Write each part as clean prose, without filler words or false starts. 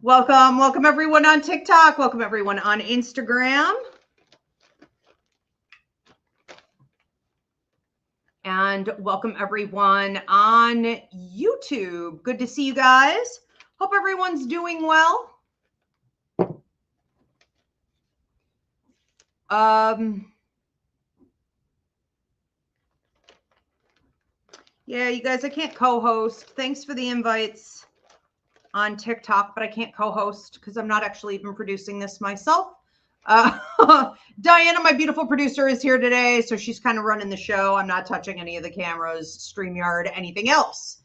Welcome everyone on TikTok. Welcome everyone on Instagram. And welcome everyone on YouTube. Good to see you guys. Hope everyone's doing well. Yeah, you guys, I can't co-host. Thanks for the invites on TikTok, but I can't co-host because I'm not actually even producing this myself. Diana, my beautiful producer, is here today, so she's kind of running the show. I'm not touching any of the cameras, StreamYard, anything else.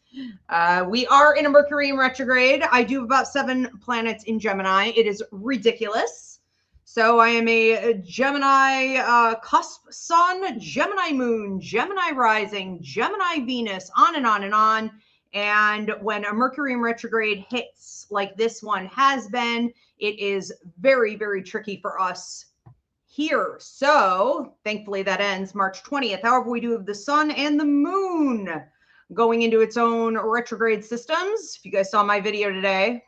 We are in a Mercury in retrograde. I do have about 7 planets in Gemini. It is ridiculous. So I am a Gemini cusp sun, Gemini moon, Gemini rising, Gemini Venus, on and on and on. And when a Mercury in retrograde hits like this one has been, it is very, very tricky for us here. So thankfully that ends March 20th. However, we do have the sun and the moon going into its own retrograde systems. If you guys saw my video today,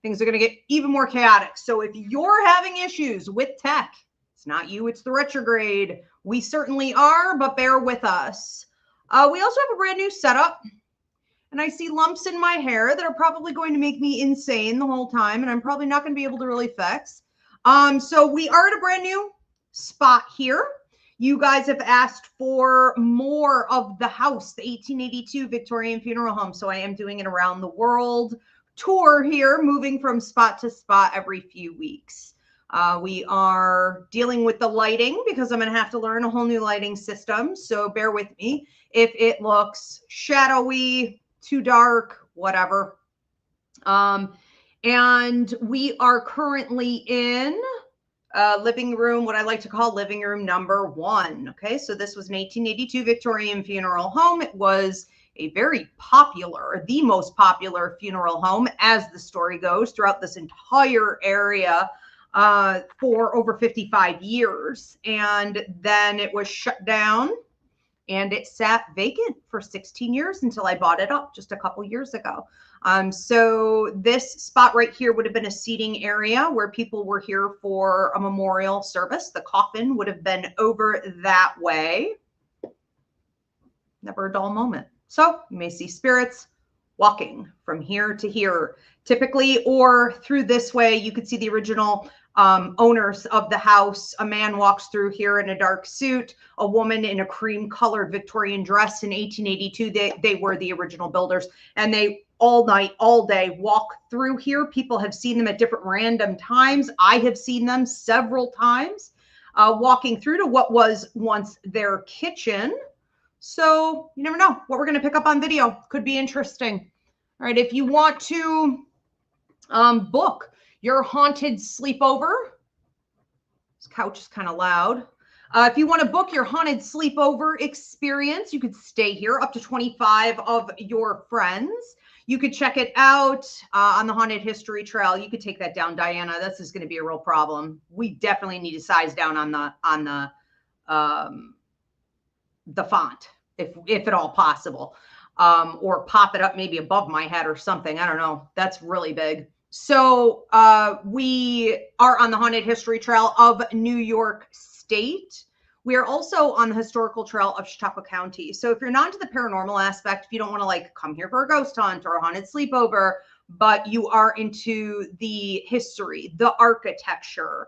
things are going to get even more chaotic. So if you're having issues with tech, it's not you, it's the retrograde. We certainly are, but bear with us. We also have a brand new setup. And I see lumps in my hair that are probably going to make me insane the whole time, and I'm probably not going to be able to really fix. So we are at a brand new spot here. You guys have asked for more of the house, the 1882 Victorian Funeral Home. So I am doing an around the world tour here, moving from spot to spot every few weeks. We are dealing with the lighting because I'm going to have to learn a whole new lighting system. So bear with me if it looks shadowy, too dark, whatever. And we are currently in living room, what I like to call living room number 1. Okay, so this was an 1882 Victorian funeral home. It was a very popular, the most popular funeral home, as the story goes, throughout this entire area for over 55 years. And then it was shut down. And it sat vacant for 16 years until I bought it up just a couple years ago. So this spot right here would have been a seating area where people were here for a memorial service. The coffin would have been over that way. Never a dull moment. So you may see spirits walking from here to here, typically, or through this way. You could see the original owners of the house. A man walks through here in a dark suit, a woman in a cream colored Victorian dress in 1882. They were the original builders, and they all night, all day walk through here. People have seen them at different random times. I have seen them several times walking through to what was once their kitchen. So you never know what we're going to pick up on video. Could be interesting. All right, if you want to book your haunted sleepover, this couch is kind of loud. If you want to book your haunted sleepover experience, you could stay here, up to 25 of your friends. You could check it out on the Haunted History Trail. You could take that down, Diana. This is going to be a real problem. We definitely need to size down on the font, if at all possible, or pop it up maybe above my head or something. I don't know. That's really big. So we are on the Haunted History Trail of New York State. We are also on the Historical Trail of Chautauqua County. So if you're not into the paranormal aspect, if you don't want to like come here for a ghost hunt or a haunted sleepover, but you are into the history, the architecture,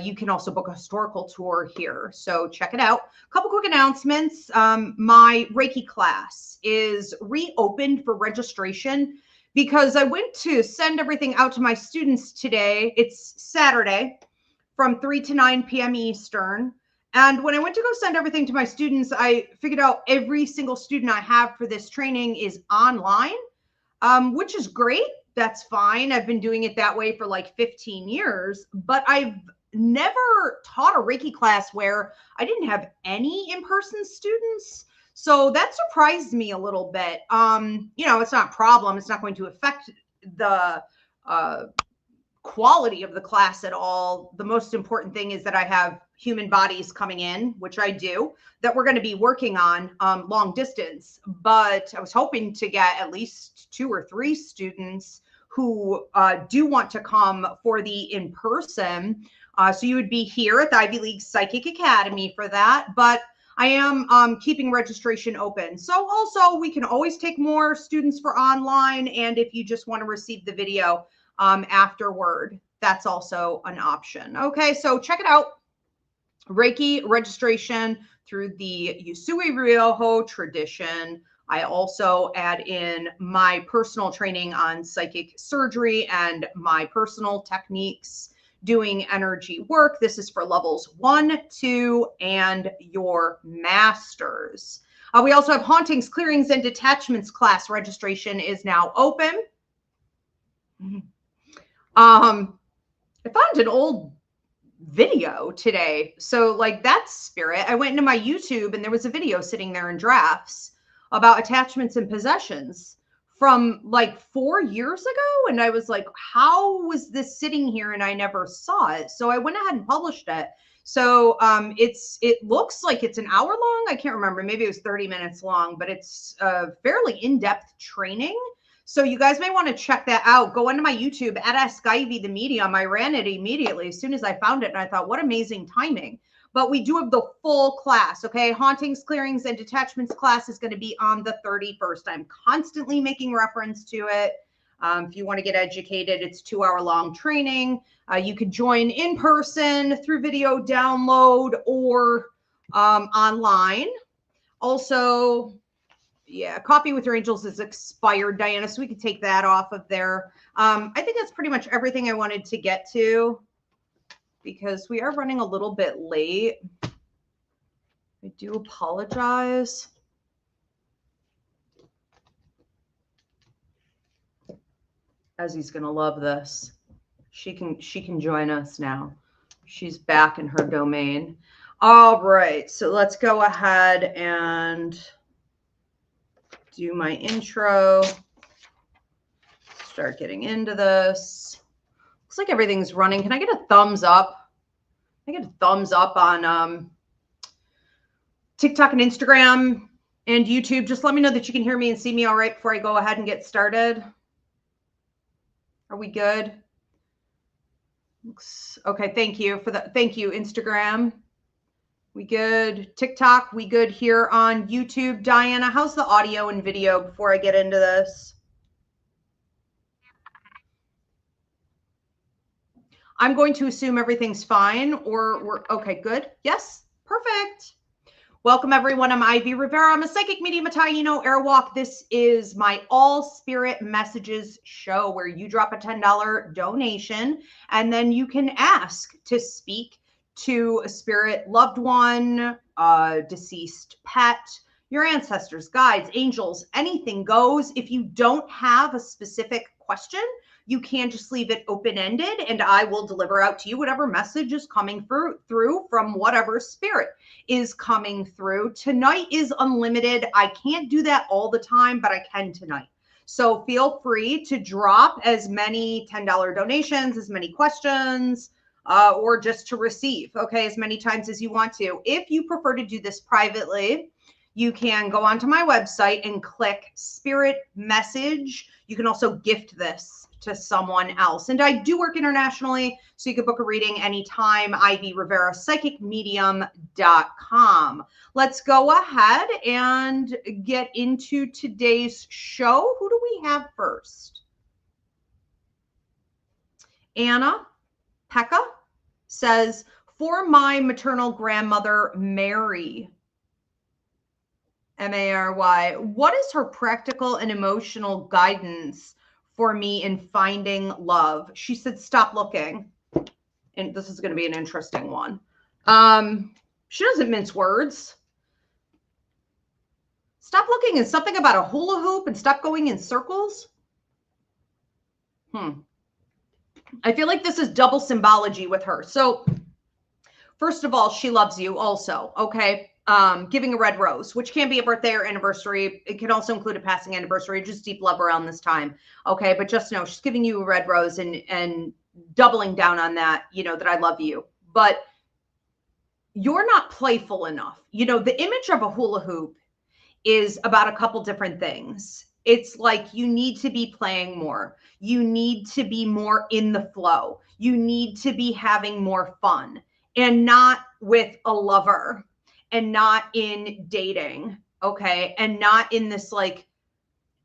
you can also book a historical tour here. So check it out. A couple quick announcements. My Reiki class is reopened for registration because I went to send everything out to my students today. It's Saturday from 3 to 9 p.m. Eastern. And when I went to go send everything to my students, I figured out every single student I have for this training is online, which is great. That's fine. I've been doing it that way for like 15 years, but I've never taught a Reiki class where I didn't have any in-person students. So that surprised me a little bit. You know, it's not a problem. It's not going to affect the quality of the class at all. The most important thing is that I have human bodies coming in, which I do, that we're going to be working on long distance. But I was hoping to get at least 2 or 3 students who do want to come for the in-person. So you would be here at the Ivy League Psychic Academy for that. But I am keeping registration open. So also we can always take more students for online. And if you just want to receive the video afterward, that's also an option. Okay, so check it out. Reiki registration through the Usui Ryoho tradition. I also add in my personal training on psychic surgery and my personal techniques doing energy work. This is for levels 1, 2, and your masters. We also have hauntings, clearings, and detachments class. Registration is now open. I found an old video today. So like that's spirit. I went into my YouTube and there was a video sitting there in drafts about attachments and possessions from like 4 years ago. And I was like, how was this sitting here and I never saw it? So I went ahead and published it. So it looks like it's an hour long. I can't remember. Maybe it was 30 minutes long, but it's a fairly in-depth training. So you guys may want to check that out. Go onto my YouTube at Ask Ivy the Medium. I ran it immediately as soon as I found it. And I thought, what amazing timing. But we do have the full class, okay? Hauntings, clearings, and detachments class is going to be on the 31st. I'm constantly making reference to it. If you want to get educated, it's 2-hour-long training. You could join in person through video download or online. Also, yeah, Coffee with Your Angels is expired, Diana, so we could take that off of there. I think that's pretty much everything I wanted to get to because we are running a little bit late. I do apologize. Ezzy's gonna love this. She can join us now. She's back in her domain. All right, so let's go ahead and do my intro, start getting into this. Looks like everything's running. Can I get a thumbs up? Can I get a thumbs up on TikTok and Instagram and YouTube? Just let me know that you can hear me and see me all right before I go ahead and get started. Are we good? Okay, thank you for the, thank you, Instagram. We good? TikTok, we good here on YouTube. Diana, how's the audio and video before I get into this? I'm going to assume everything's fine or we're okay, good. Yes, perfect. Welcome everyone. I'm Ivy Rivera. I'm a psychic medium, a Taino airwalk. This is my all spirit messages show where you drop a $10 donation and then you can ask to speak to a spirit loved one, deceased pet, your ancestors, guides, angels, anything goes. If you don't have a specific question, you can just leave it open-ended and I will deliver out to you whatever message is coming through from whatever spirit is coming through. Tonight is unlimited. I can't do that all the time, but I can tonight. So feel free to drop as many $10 donations, as many questions, or just to receive, okay, as many times as you want to. If you prefer to do this privately, you can go onto my website and click Spirit Message. You can also gift this to someone else. And I do work internationally, so you can book a reading anytime, Ivy Rivera, psychicmedium.com. Let's go ahead and get into today's show. Who do we have first? Anna Pekka says, for my maternal grandmother, Mary, M-A-R-Y, what is her practical and emotional guidance for me in finding love? She said, stop looking. And this is going to be an interesting one. She doesn't mince words. Stop looking is something about a hula hoop and stop going in circles. I feel like this is double symbology with her. So first of all, she loves you also. Okay. Giving a red rose, which can be a birthday or anniversary. It can also include a passing anniversary, just deep love around this time. Okay. But just know she's giving you a red rose and doubling down on that, you know, that I love you, but you're not playful enough. You know, the image of a hula hoop is about a couple different things. It's like you need to be playing more. You need to be more in the flow. You need to be having more fun, and not with a lover, and not in dating, okay? And not in this like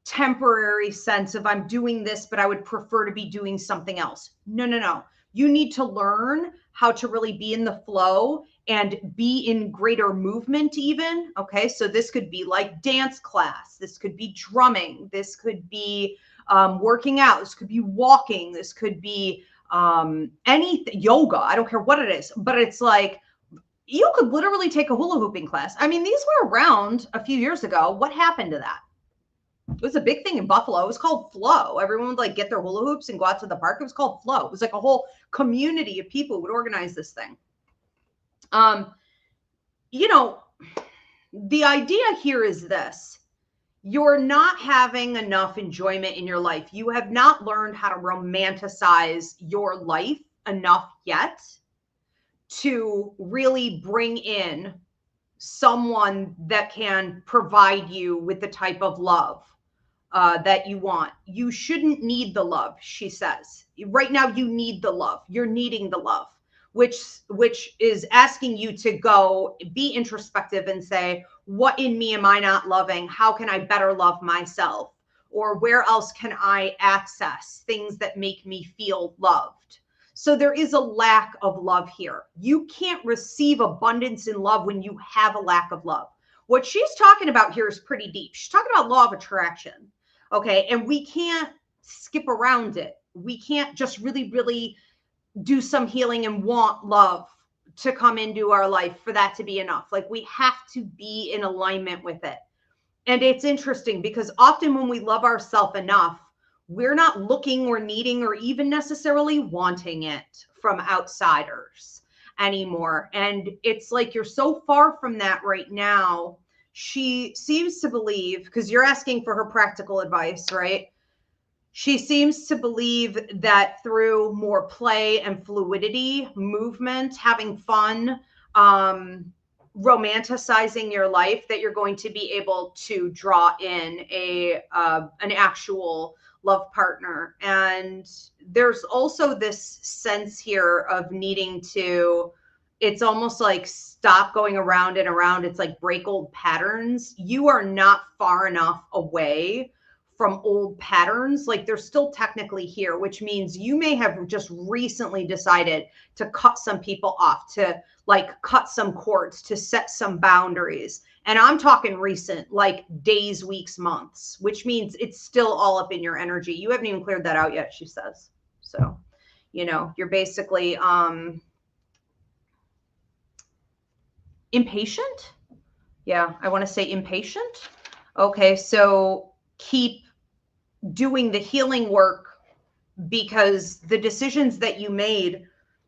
temporary sense of I'm doing this, but I would prefer to be doing something else. No, no, no. You need to learn how to really be in the flow and be in greater movement, even. Okay. So this could be like dance class. This could be drumming. This could be working out. This could be walking. This could be anything, yoga. I don't care what it is, but it's like, you could literally take a hula hooping class. I mean, these were around a few years ago. What happened to that? It was a big thing in Buffalo. It was called Flow. Everyone would like get their hula hoops and go out to the park. It was called Flow. It was like a whole community of people would organize this thing. You know, the idea here is this. You're not having enough enjoyment in your life. You have not learned how to romanticize your life enough yet to really bring in someone that can provide you with the type of love that you want. You shouldn't need the love, she says. Right now, you need the love. You're needing the love, which is asking you to go be introspective and say, what in me am I not loving? How can I better love myself? Or where else can I access things that make me feel loved? So there is a lack of love here. You can't receive abundance in love when you have a lack of love. What she's talking about here is pretty deep. She's talking about law of attraction. Okay. And we can't skip around it. We can't just really, really do some healing and want love to come into our life for that to be enough. Like we have to be in alignment with it. And it's interesting because often when we love ourselves enough, we're not looking or needing or even necessarily wanting it from outsiders anymore. And it's like you're so far from that right now. She seems to believe, because you're asking for her practical advice, right? She seems to believe that through more play and fluidity, movement, having fun, romanticizing your life, that you're going to be able to draw in an actual love partner. And there's also this sense here of needing to, it's almost like stop going around and around. It's like break old patterns. You are not far enough away from old patterns. Like they're still technically here, which means you may have just recently decided to cut some people off, to like cut some cords, to set some boundaries. And I'm talking recent, like days, weeks, months, which means it's still all up in your energy. You haven't even cleared that out yet, she says. So, you know, you're basically impatient. Yeah, I want to say impatient. Okay, so keep doing the healing work, because the decisions that you made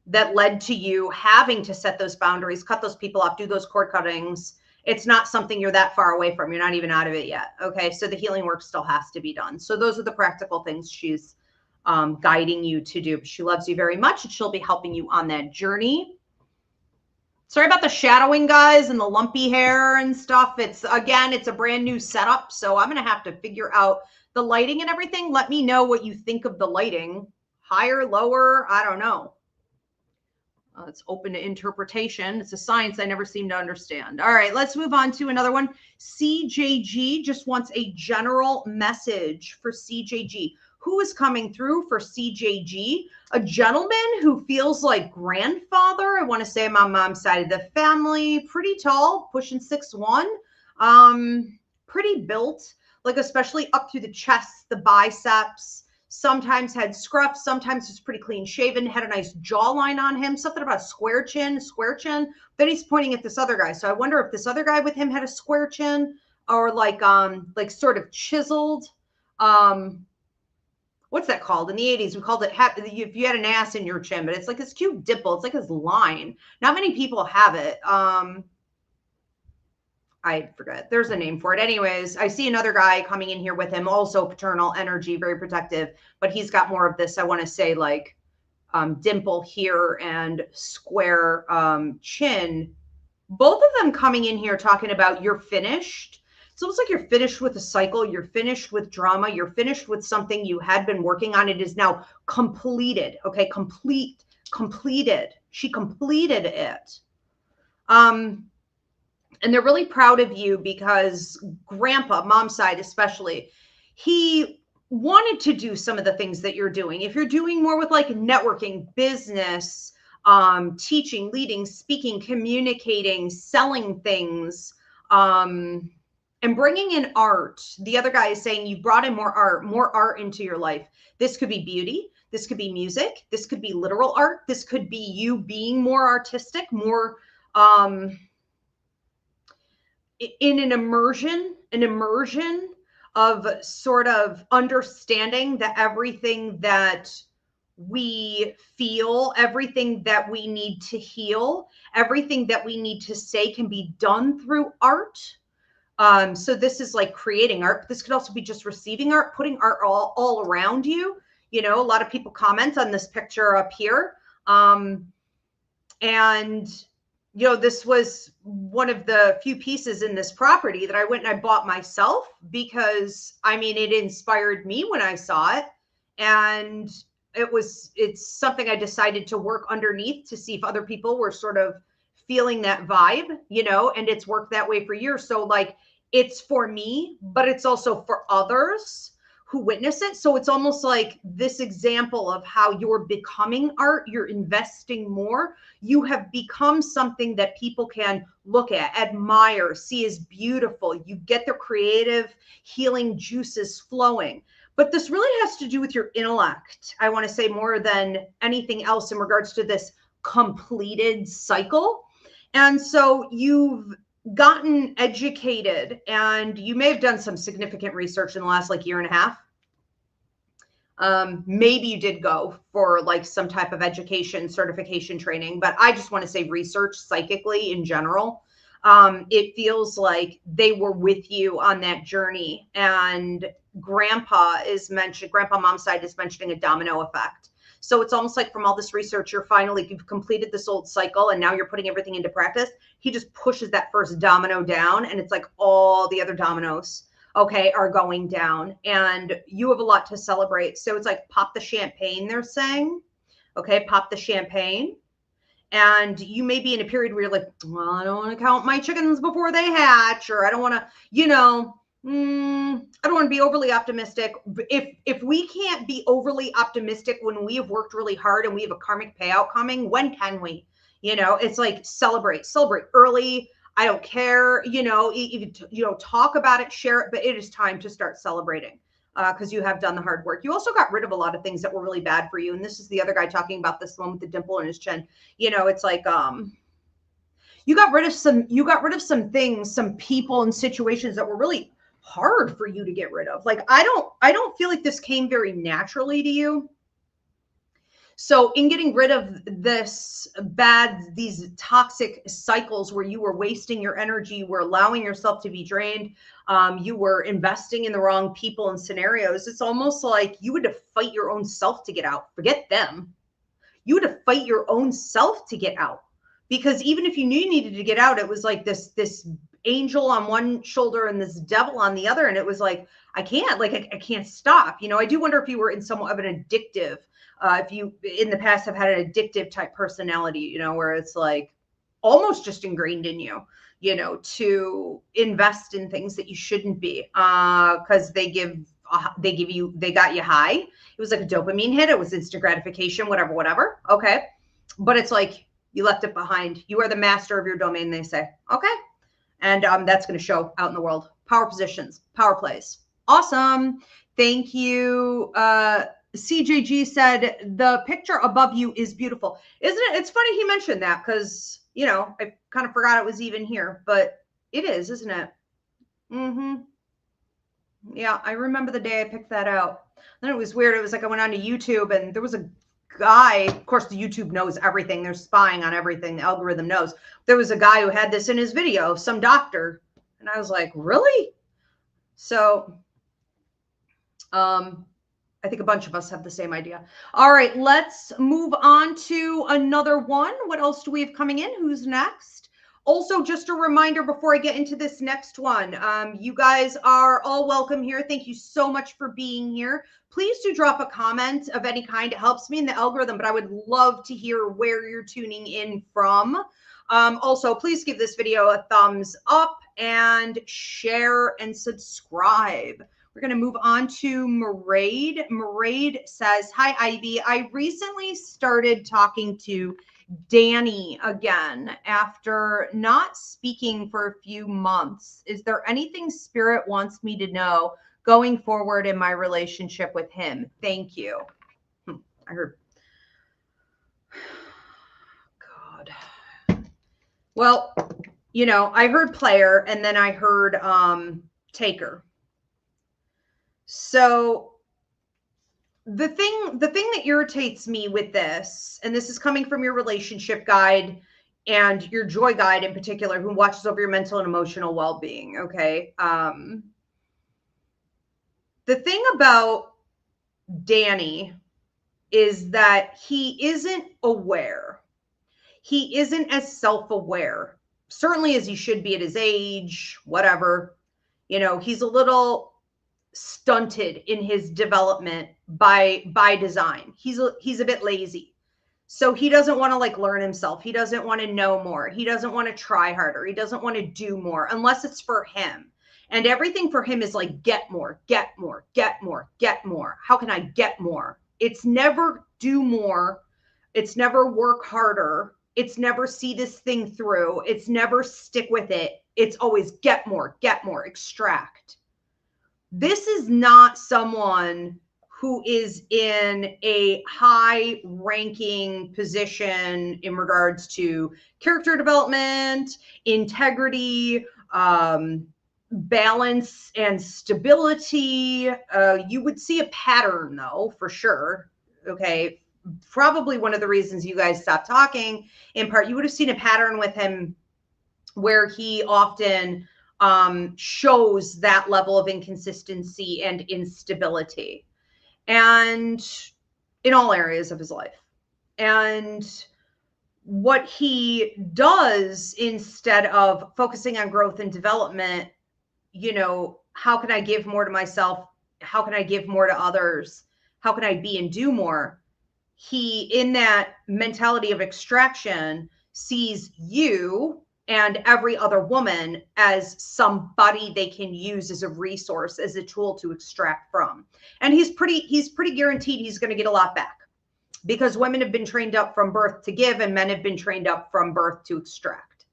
that led to you having to set those boundaries, cut those people off, do those cord cuttings, it's not something you're that far away from. You're not even out of it yet. Okay, so the healing work still has to be done. So those are the practical things she's guiding you to do. She loves you very much, and she'll be helping you on that journey. Sorry about the shadowing, guys, and the lumpy hair and stuff. It's a brand new setup, so I'm going to have to figure out the lighting and everything. Let me know what you think of the lighting. Higher, lower, I don't know. It's open to interpretation. It's a science I never seem to understand. All right, let's move on to another one. CJG just wants a general message for CJG. Who is coming through for CJG? A gentleman who feels like grandfather. I want to say my mom's side of the family. Pretty tall, pushing 6'1". Pretty built, like especially up through the chest, the biceps. Sometimes had scruff, sometimes was pretty clean shaven, had a nice jawline on him, something about a square chin. Then he's pointing at this other guy. So I wonder if this other guy with him had a square chin, or like sort of chiseled. What's that called? In the 80s, we called it, if you had an ass in your chin, but it's like this cute dimple. It's like this line. Not many people have it. I forget. There's a name for it. Anyways, I see another guy coming in here with him, also paternal energy, very protective, but he's got more of this, I want to say, like dimple here and square chin. Both of them coming in here talking about you're finished. It's almost like you're finished with a cycle. You're finished with drama. You're finished with something you had been working on. It is now completed. Okay. Completed. She completed it. And they're really proud of you because grandpa, mom's side especially, he wanted to do some of the things that you're doing. If you're doing more with like networking, business, teaching, leading, speaking, communicating, selling things, and bringing in art. The other guy is saying you brought in more art into your life. This could be beauty. This could be music. This could be literal art. This could be you being more artistic, more, in an immersion of sort of understanding that everything that we feel, everything that we need to heal, everything that we need to say can be done through art. So this is like creating art. This could also be just receiving art, putting art all around you. You know, a lot of people comment on this picture up here. And you know, this was one of the few pieces in this property that I went and I bought myself because, I mean, it inspired me when I saw it. And it's something I decided to work underneath to see if other people were sort of feeling that vibe, you know, and it's worked that way for years. So like, it's for me, but it's also for others who witness it. So it's almost like this example of how you're becoming art, you're investing more. You have become something that people can look at, admire, see as beautiful. You get their creative healing juices flowing. But this really has to do with your intellect. I want to say more than anything else in regards to this completed cycle. And so you've gotten educated and you may have done some significant research in the last like year and a half. Maybe you did go for like some type of education, certification training, but I just want to say research psychically in general. It feels like they were with you on that journey. And grandpa mom's side is mentioning a domino effect. So it's almost like from all this research, you've completed this old cycle and now you're putting everything into practice. He just pushes that first domino down and it's like all the other dominoes, okay, are going down and you have a lot to celebrate. So it's like pop the champagne, they're saying, okay, pop the champagne. And you may be in a period where you're like, well, I don't want to count my chickens before they hatch, or I don't want to, you know, I don't want to be overly optimistic. If we can't be overly optimistic when we have worked really hard and we have a karmic payout coming, when can we? You know, it's like celebrate early. I don't care, you know, even, you know, talk about it, share it, but it is time to start celebrating because you have done the hard work. You also got rid of a lot of things that were really bad for you. And this is the other guy talking about this one with the dimple in his chin. You know, it's like, you got rid of some things, some people and situations that were really hard for you to get rid of. Like, I don't feel like this came very naturally to you. So in getting rid of these toxic cycles where you were wasting your energy, you were allowing yourself to be drained, you were investing in the wrong people and scenarios, it's almost like you had to fight your own self to get out. Forget them. You had to fight your own self to get out. Because even if you knew you needed to get out, it was like this angel on one shoulder and this devil on the other. And it was like, I can't stop. You know, I do wonder if you were in somewhat of an addictive, if you in the past have had an addictive type personality, you know, where it's like almost just ingrained in you, you know, to invest in things that you shouldn't be, because they got you high. It was like a dopamine hit. It was instant gratification, whatever. Okay. But it's like, you left it behind. You are the master of your domain, they say. Okay. And that's going to show out in the world. Power positions, power plays. Awesome. Thank you. CJG said, the picture above you is beautiful. Isn't it? It's funny he mentioned that because, you know, I kind of forgot it was even here, but it is, isn't it? Mm-hmm. Yeah, I remember the day I picked that out. Then it was weird. It was like I went onto YouTube and there was a guy, of course, the YouTube knows everything. They're spying on everything. The algorithm knows. There was a guy who had this in his video, some doctor. And I was like, really? So, I think a bunch of us have the same idea. All right, let's move on to another one. What else do we have coming in? Who's next? Also, just a reminder before I get into this next one, you guys are all welcome here. Thank you so much for being here. Please do drop a comment of any kind. It helps me in the algorithm, but I would love to hear where you're tuning in from. Also, please give this video a thumbs up and share and subscribe. We're going to move on to Maraid. Maraid says, hi, Ivy. I recently started talking to Danny again after not speaking for a few months. Is there anything Spirit wants me to know going forward in my relationship with him? Thank you. I heard. God. Well, you know, I heard player and then I heard taker. So the thing that irritates me with this, and this is coming from your relationship guide and your joy guide in particular, who watches over your mental and emotional well-being, okay? The thing about Danny is that he isn't aware. He isn't as self-aware, certainly as he should be at his age, whatever. You know, he's a little stunted in his development by design. He's a bit lazy. So he doesn't want to like learn himself. He doesn't want to know more. He doesn't want to try harder. He doesn't want to do more unless it's for him. And everything for him is like, get more, get more, get more, get more. How can I get more? It's never do more. It's never work harder. It's never see this thing through. It's never stick with it. It's always get more, extract. This is not someone who is in a high ranking position in regards to character development, integrity, balance and stability. You would see a pattern though, for sure. Okay. Probably one of the reasons you guys stopped talking, in part, you would have seen a pattern with him where he often shows that level of inconsistency and instability, and in all areas of his life. And what he does, instead of focusing on growth and development, you know, how can I give more to myself? How can I give more to others? How can I be and do more? He, in that mentality of extraction, sees you and every other woman as somebody they can use as a resource, as a tool to extract from. And he's pretty guaranteed he's going to get a lot back, because women have been trained up from birth to give and men have been trained up from birth to extract.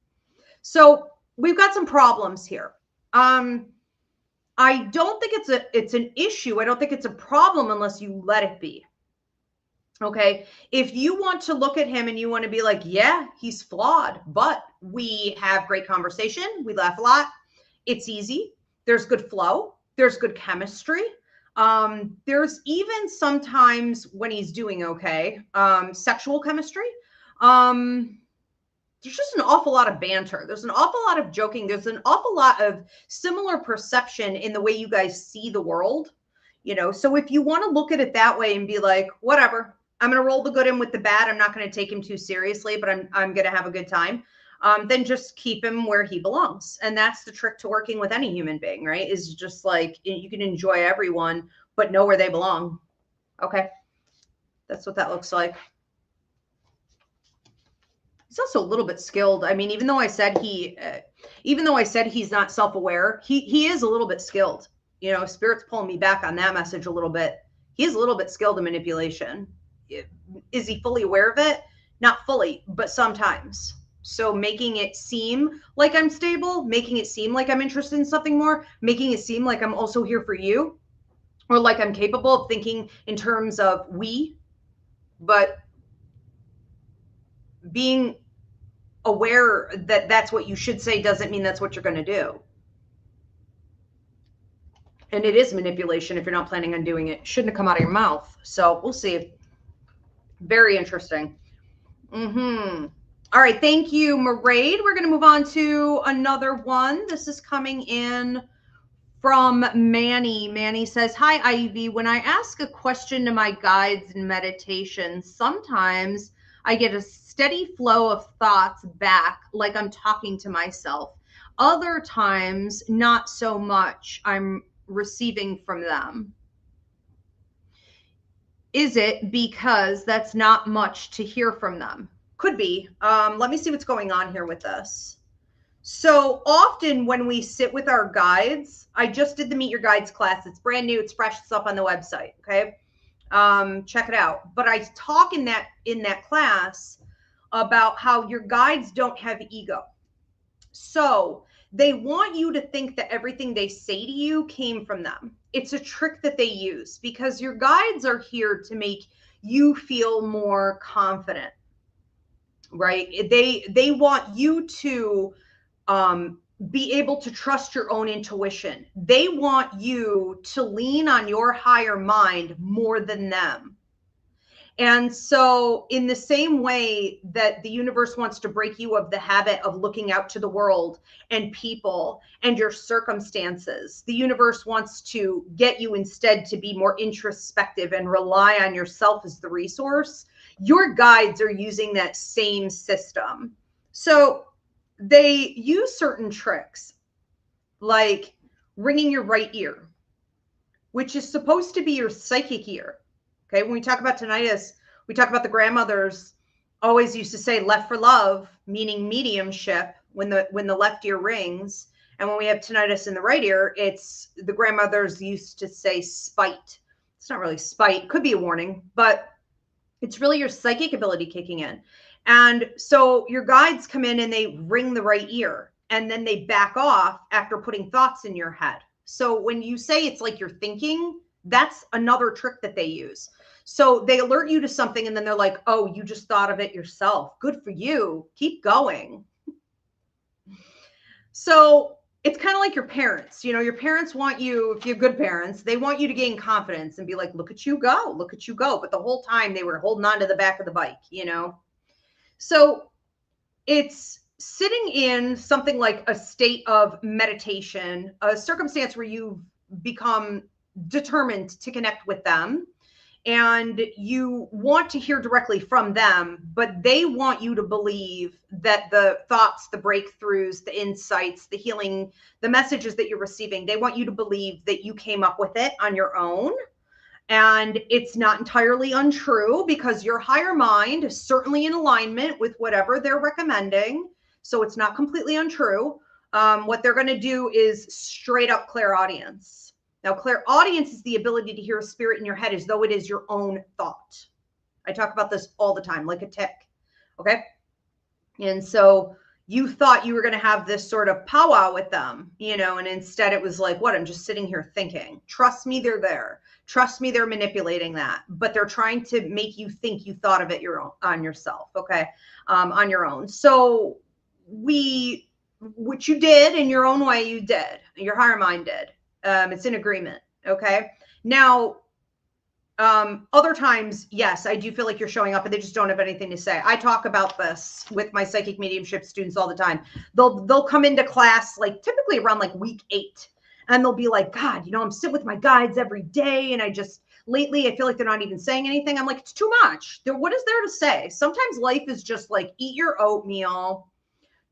So we've got some problems here. I don't think it's an issue. I don't think it's a problem unless you let it be. Okay. If you want to look at him and you want to be like, yeah, he's flawed, but we have great conversation. We laugh a lot. It's easy. There's good flow. There's good chemistry. There's even sometimes when he's doing okay, sexual chemistry. There's just an awful lot of banter. There's an awful lot of joking. There's an awful lot of similar perception in the way you guys see the world, you know? So if you want to look at it that way and be like, whatever, I'm going to roll the good in with the bad. I'm not going to take him too seriously, but I'm going to have a good time. Then just keep him where he belongs. And that's the trick to working with any human being, right? Is just like, you can enjoy everyone, but know where they belong. Okay. That's what that looks like. He's also a little bit skilled. I mean, even though I said he's not self-aware, he is a little bit skilled. You know, Spirit's pulling me back on that message a little bit. He is a little bit skilled in manipulation. Is he fully aware of it? Not fully, but sometimes. So making it seem like I'm stable, making it seem like I'm interested in something more, making it seem like I'm also here for you, or like I'm capable of thinking in terms of we, but being aware that that's what you should say doesn't mean that's what you're going to do. And it is manipulation if you're not planning on doing it. Shouldn't have come out of your mouth. So we'll see. Very interesting. All right. Thank you, Maraid. We're going to move on to another one. This is coming in from Manny. Manny says, hi, Ivy. When I ask a question to my guides in meditation, sometimes I get a steady flow of thoughts back, like I'm talking to myself. Other times, not so much. I'm receiving from them. Is it because that's not much to hear from them? Could be. Let me see what's going on here with this. So often when we sit with our guides, I just did the Meet Your Guides class. It's brand new. It's fresh. It's up on the website. Okay. Check it out. But I talk in that class about how your guides don't have ego. So they want you to think that everything they say to you came from them. It's a trick that they use because your guides are here to make you feel more confident, right? They want you to be able to trust your own intuition. They want you to lean on your higher mind more than them. And so, in the same way that the universe wants to break you of the habit of looking out to the world and people and your circumstances, the universe wants to get you instead to be more introspective and rely on yourself as the resource. Your guides are using that same system. So, they use certain tricks like ringing your right ear, which is supposed to be your psychic ear. Okay, when we talk about tinnitus, we talk about the grandmothers always used to say left for love, meaning mediumship when the left ear rings. And when we have tinnitus in the right ear, it's the grandmothers used to say spite. It's not really spite, could be a warning, but it's really your psychic ability kicking in. And so your guides come in and they ring the right ear and then they back off after putting thoughts in your head. So when you say it's like you're thinking, that's another trick that they use. So they alert you to something and then they're like, oh, you just thought of it yourself. Good for you. Keep going. So it's kind of like your parents. You know, your parents want you, if you're good parents, they want you to gain confidence and be like, look at you go, look at you go. But the whole time they were holding on to the back of the bike, you know? So it's sitting in something like a state of meditation, a circumstance where you've become determined to connect with them and you want to hear directly from them, but they want you to believe that the thoughts, the breakthroughs, the insights, the healing, the messages that you're receiving, they want you to believe that you came up with it on your own. And it's not entirely untrue because your higher mind is certainly in alignment with whatever they're recommending. So it's not completely untrue. What they're going to do is straight up clairaudience. Now, clairaudience is the ability to hear a spirit in your head as though it is your own thought. I talk about this all the time, like a tick. Okay. And so you thought you were going to have this sort of powwow with them, you know, and instead it was like, what? I'm just sitting here thinking. Trust me, they're there. Trust me, they're manipulating that, but they're trying to make you think you thought of it on yourself. Okay. On your own. So what you did in your own way, you did. Your higher mind did. It's in agreement. Okay. Now, other times, yes, I do feel like you're showing up and they just don't have anything to say. I talk about this with my psychic mediumship students all the time. They'll come into class like typically around like week 8 and they'll be like, God, you know, I'm sitting with my guides every day. And lately I feel like they're not even saying anything. I'm like, it's too much. What is there to say? Sometimes life is just like, eat your oatmeal.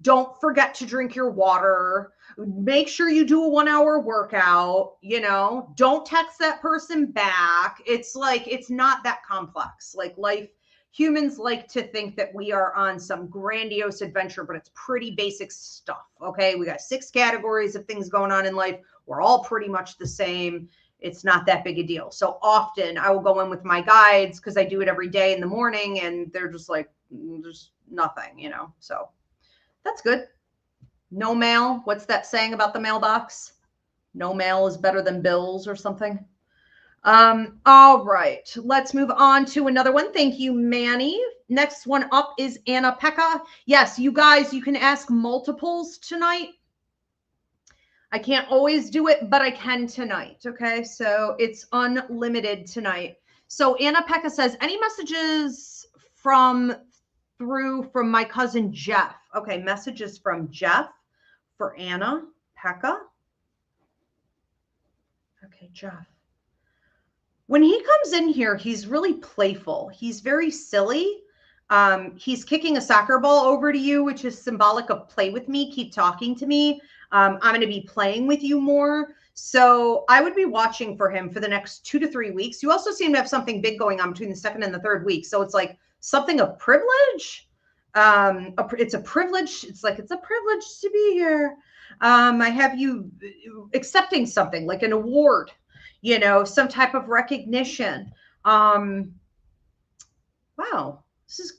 Don't forget to drink your water. Make sure you do a 1-hour workout, you know, don't text that person back. It's like, it's not that complex. Like life, humans like to think that we are on some grandiose adventure, but it's pretty basic stuff. Okay. We got 6 categories of things going on in life. We're all pretty much the same. It's not that big a deal. So often I will go in with my guides because I do it every day in the morning and they're just like, there's nothing, you know, so that's good. No mail. What's that saying about the mailbox? No mail is better than bills or something. All right. Let's move on to another one. Thank you, Manny. Next one up is Anna Pekka. Yes, you guys, you can ask multiples tonight. I can't always do it, but I can tonight. Okay. So it's unlimited tonight. So Anna Pekka says, any messages from my cousin Jeff? Okay, messages from Jeff for Anna Pekka. Okay, Jeff. When he comes in here, he's really playful. He's very silly. He's kicking a soccer ball over to you, which is symbolic of play with me, keep talking to me. I'm going to be playing with you more. So I would be watching for him for the next 2 to 3 weeks. You also seem to have something big going on between the second and the third week. So it's like something of privilege. It's a privilege. It's like, it's a privilege to be here. I have you accepting something like an award, you know, some type of recognition. Wow.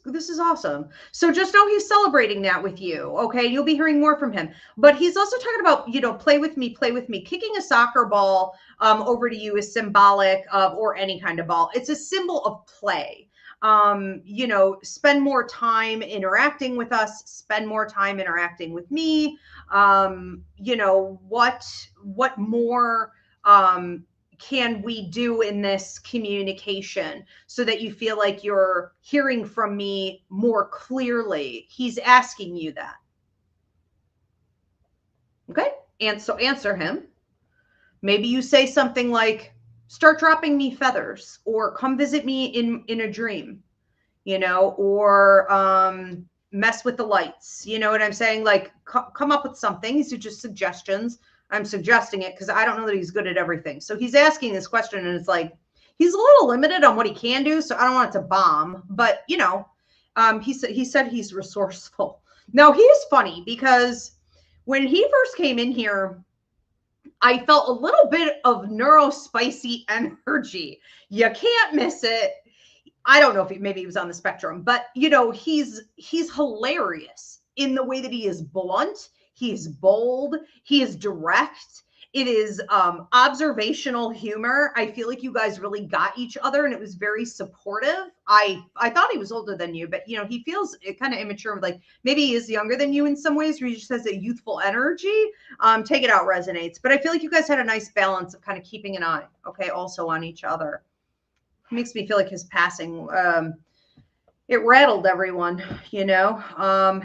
This is awesome. So just know he's celebrating that with you. Okay. You'll be hearing more from him, but he's also talking about, you know, play with me. Kicking a soccer ball over to you is symbolic of, or any kind of ball. It's a symbol of play. You know, spend more time interacting with us, spend more time interacting with me. You know, what more, can we do in this communication so that you feel like you're hearing from me more clearly? He's asking you that. Okay. And so answer him. Maybe you say something like, start dropping me feathers, or come visit me in a dream, you know, or mess with the lights. You know what I'm saying? Like, come up with something. These are just suggestions. I'm suggesting it because I don't know that he's good at everything. So he's asking this question, and it's like, he's a little limited on what he can do. So I don't want it to bomb, but you know, he said he's resourceful. Now he is funny because when he first came in here, I felt a little bit of neurospicy energy. You can't miss it. I don't know if maybe he was on the spectrum, but you know, he's hilarious in the way that he is blunt. He is bold. He is direct. It is observational humor. I feel like you guys really got each other, and it was very supportive. I thought he was older than you, but you know, he feels kind of immature. Like maybe he is younger than you in some ways, where he just has a youthful energy. Take It Out resonates, but I feel like you guys had a nice balance of kind of keeping an eye, okay, also on each other. It makes me feel like his passing, it rattled everyone, you know.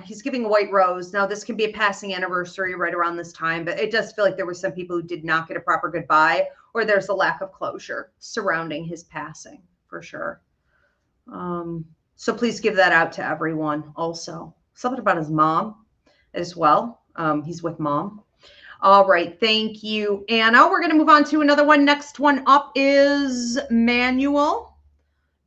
He's giving a white rose. Now, this can be a passing anniversary right around this time, but it does feel like there were some people who did not get a proper goodbye, or there's a lack of closure surrounding his passing, for sure. So please give that out to everyone also. Something about his mom as well. He's with mom. All right. Thank you, Anna. We're going to move on to another one. Next one up is Manuel.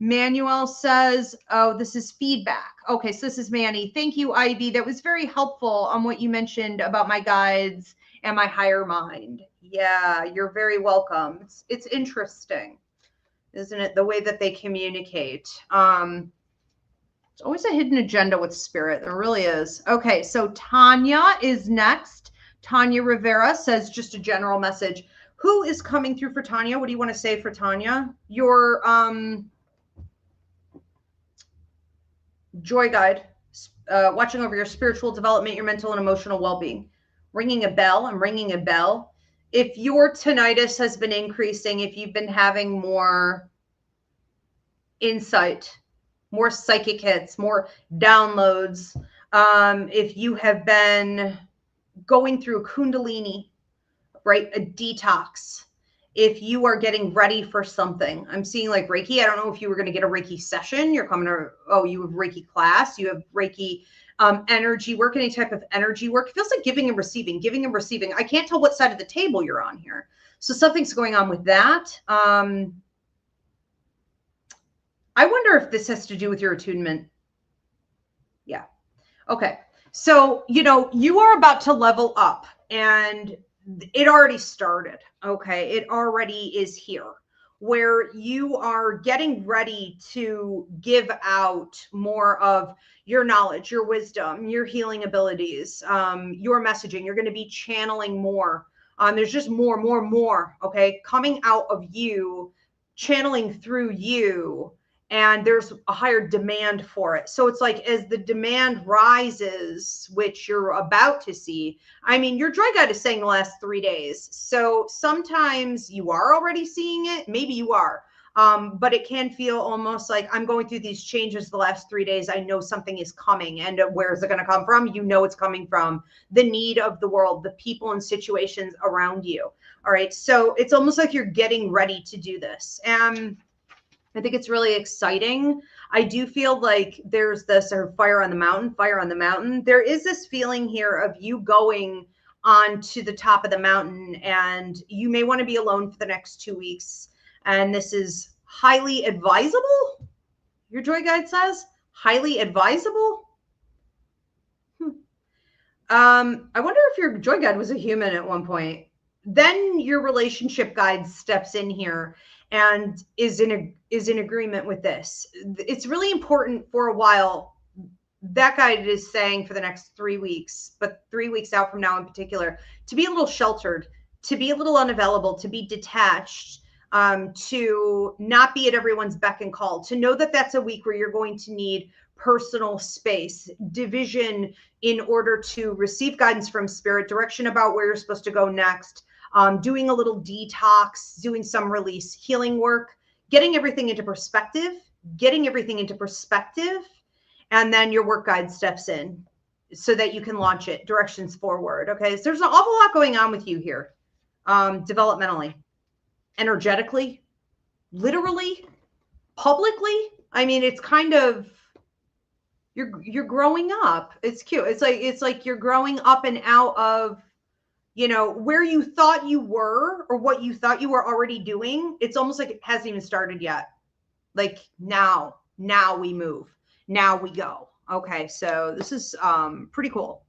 Manuel says, oh, this is feedback. Okay, so this is Manny. Thank you, Ivy. That was very helpful on what you mentioned about my guides and my higher mind. Yeah, you're very welcome. It's interesting, isn't it? The way that they communicate. It's always a hidden agenda with spirit. There really is. Okay, so Tanya is next. Tanya Rivera says, just a general message. Who is coming through for Tanya? What do you want to say for Tanya? Your joy guide, watching over your spiritual development, your mental and emotional well-being. Ringing a bell. I'm ringing a bell. If your tinnitus has been increasing, if you've been having more insight, more psychic hits, more downloads, if you have been going through Kundalini, right, a detox, if you are getting ready for something, I'm seeing like Reiki. I don't know if you were going to get a Reiki session. You're coming to, oh, you have Reiki class. You have Reiki energy work, any type of energy work. It feels like giving and receiving, giving and receiving. I can't tell what side of the table you're on here. So something's going on with that. I wonder if this has to do with your attunement. Yeah. Okay. So, you know, you are about to level up, and it already started. Okay. It already is here, where you are getting ready to give out more of your knowledge, your wisdom, your healing abilities, your messaging. You're going to be channeling more. There's just more, okay, coming out of you, channeling through you. And there's a higher demand for it. So it's like, as the demand rises, which you're about to see, I mean, your joy guide is saying the last 3 days. So sometimes you are already seeing it. Maybe you are. But it can feel almost like, I'm going through these changes the last 3 days. I know something is coming. And where is it going to come from? You know, it's coming from the need of the world, the people and situations around you. All right. So it's almost like you're getting ready to do this. I think it's really exciting. I do feel like there's this sort of fire on the mountain, fire on the mountain. There is this feeling here of you going on to the top of the mountain, and you may want to be alone for the next 2 weeks. And this is highly advisable. Your joy guide says highly advisable. I wonder if your joy guide was a human at one point. Then your relationship guide steps in here and is in agreement with this. It's really important for a while. That guide is saying for the next 3 weeks, but 3 weeks out from now in particular, to be a little sheltered, to be a little unavailable, to be detached, to not be at everyone's beck and call, to know that that's a week where you're going to need personal space, division in order to receive guidance from spirit, direction about where you're supposed to go next, doing a little detox, doing some release healing work, getting everything into perspective, and then your work guide steps in so that you can launch it, directions forward. Okay, so there's an awful lot going on with you here, developmentally, energetically, literally, publicly. I mean, it's kind of, you're growing up. It's cute. It's like you're growing up and out of, you know, where you thought you were or what you thought you were already doing. It's almost like it hasn't even started yet. Like now we move. Now we go. Okay, so this is pretty cool.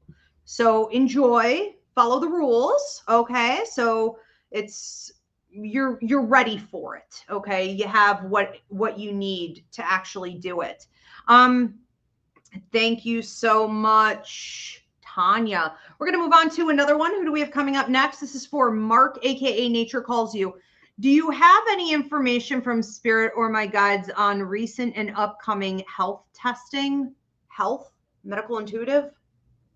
So enjoy, follow the rules. Okay, so it's you're ready for it. Okay, you have what you need to actually do it. Thank you so much, Tanya. We're going to move on to another one. Who do we have coming up next? This is for Mark, aka Nature Calls You. Do you have any information from Spirit or my guides on recent and upcoming health testing? Health, medical intuitive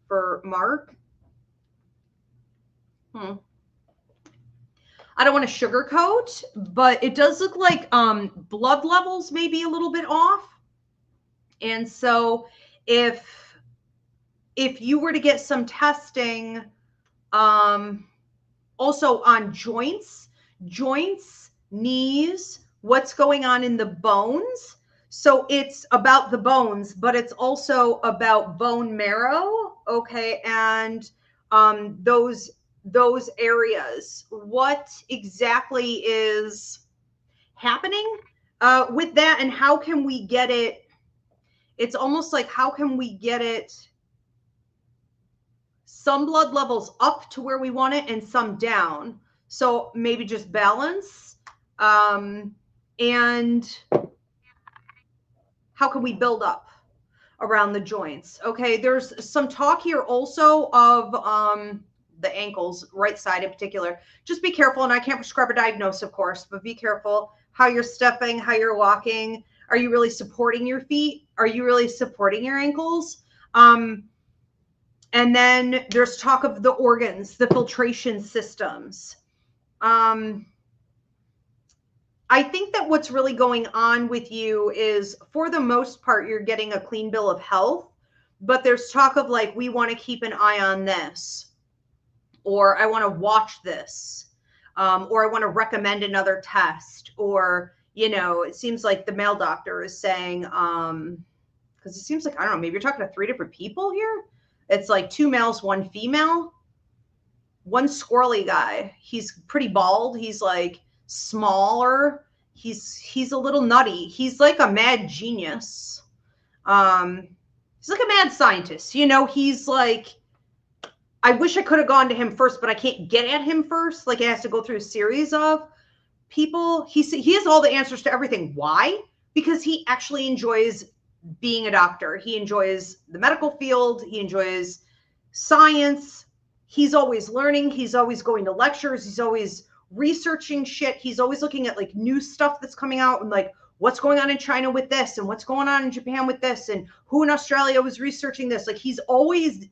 for Mark? I don't want to sugarcoat, but it does look like blood levels may be a little bit off. And so if you were to get some testing also on joints, knees, what's going on in the bones. So it's about the bones, but it's also about bone marrow. Okay. And those areas, what exactly is happening with that, and how can we get it? It's almost like, how can we get it, some blood levels up to where we want it and some down? So maybe just balance. And how can we build up around the joints? Okay, there's some talk here also of the ankles, right side in particular. Just be careful, and I can't prescribe a diagnosis, of course, but be careful how you're stepping, how you're walking. Are you really supporting your feet? Are you really supporting your ankles? And then there's talk of the organs, the filtration systems. I think that what's really going on with you is, for the most part, you're getting a clean bill of health, but there's talk of like, we want to keep an eye on this, or I want to watch this, or I want to recommend another test, or, you know, it seems like the male doctor is saying, because it seems like, I don't know, maybe you're talking to 3 different people here. It's like 2 males, 1 female, one squirrely guy. He's pretty bald. He's like smaller. He's a little nutty. He's like a mad genius. He's like a mad scientist. You know, he's like, I wish I could have gone to him first, but I can't get at him first. Like, it has to go through a series of people. He has all the answers to everything. Why? Because he actually enjoys being a doctor. He enjoys the medical field. He enjoys science. He's always learning. He's always going to lectures. He's always researching shit. He's always looking at like new stuff that's coming out, and like, what's going on in China with this, and what's going on in Japan with this, and who in Australia was researching this. Like, he's always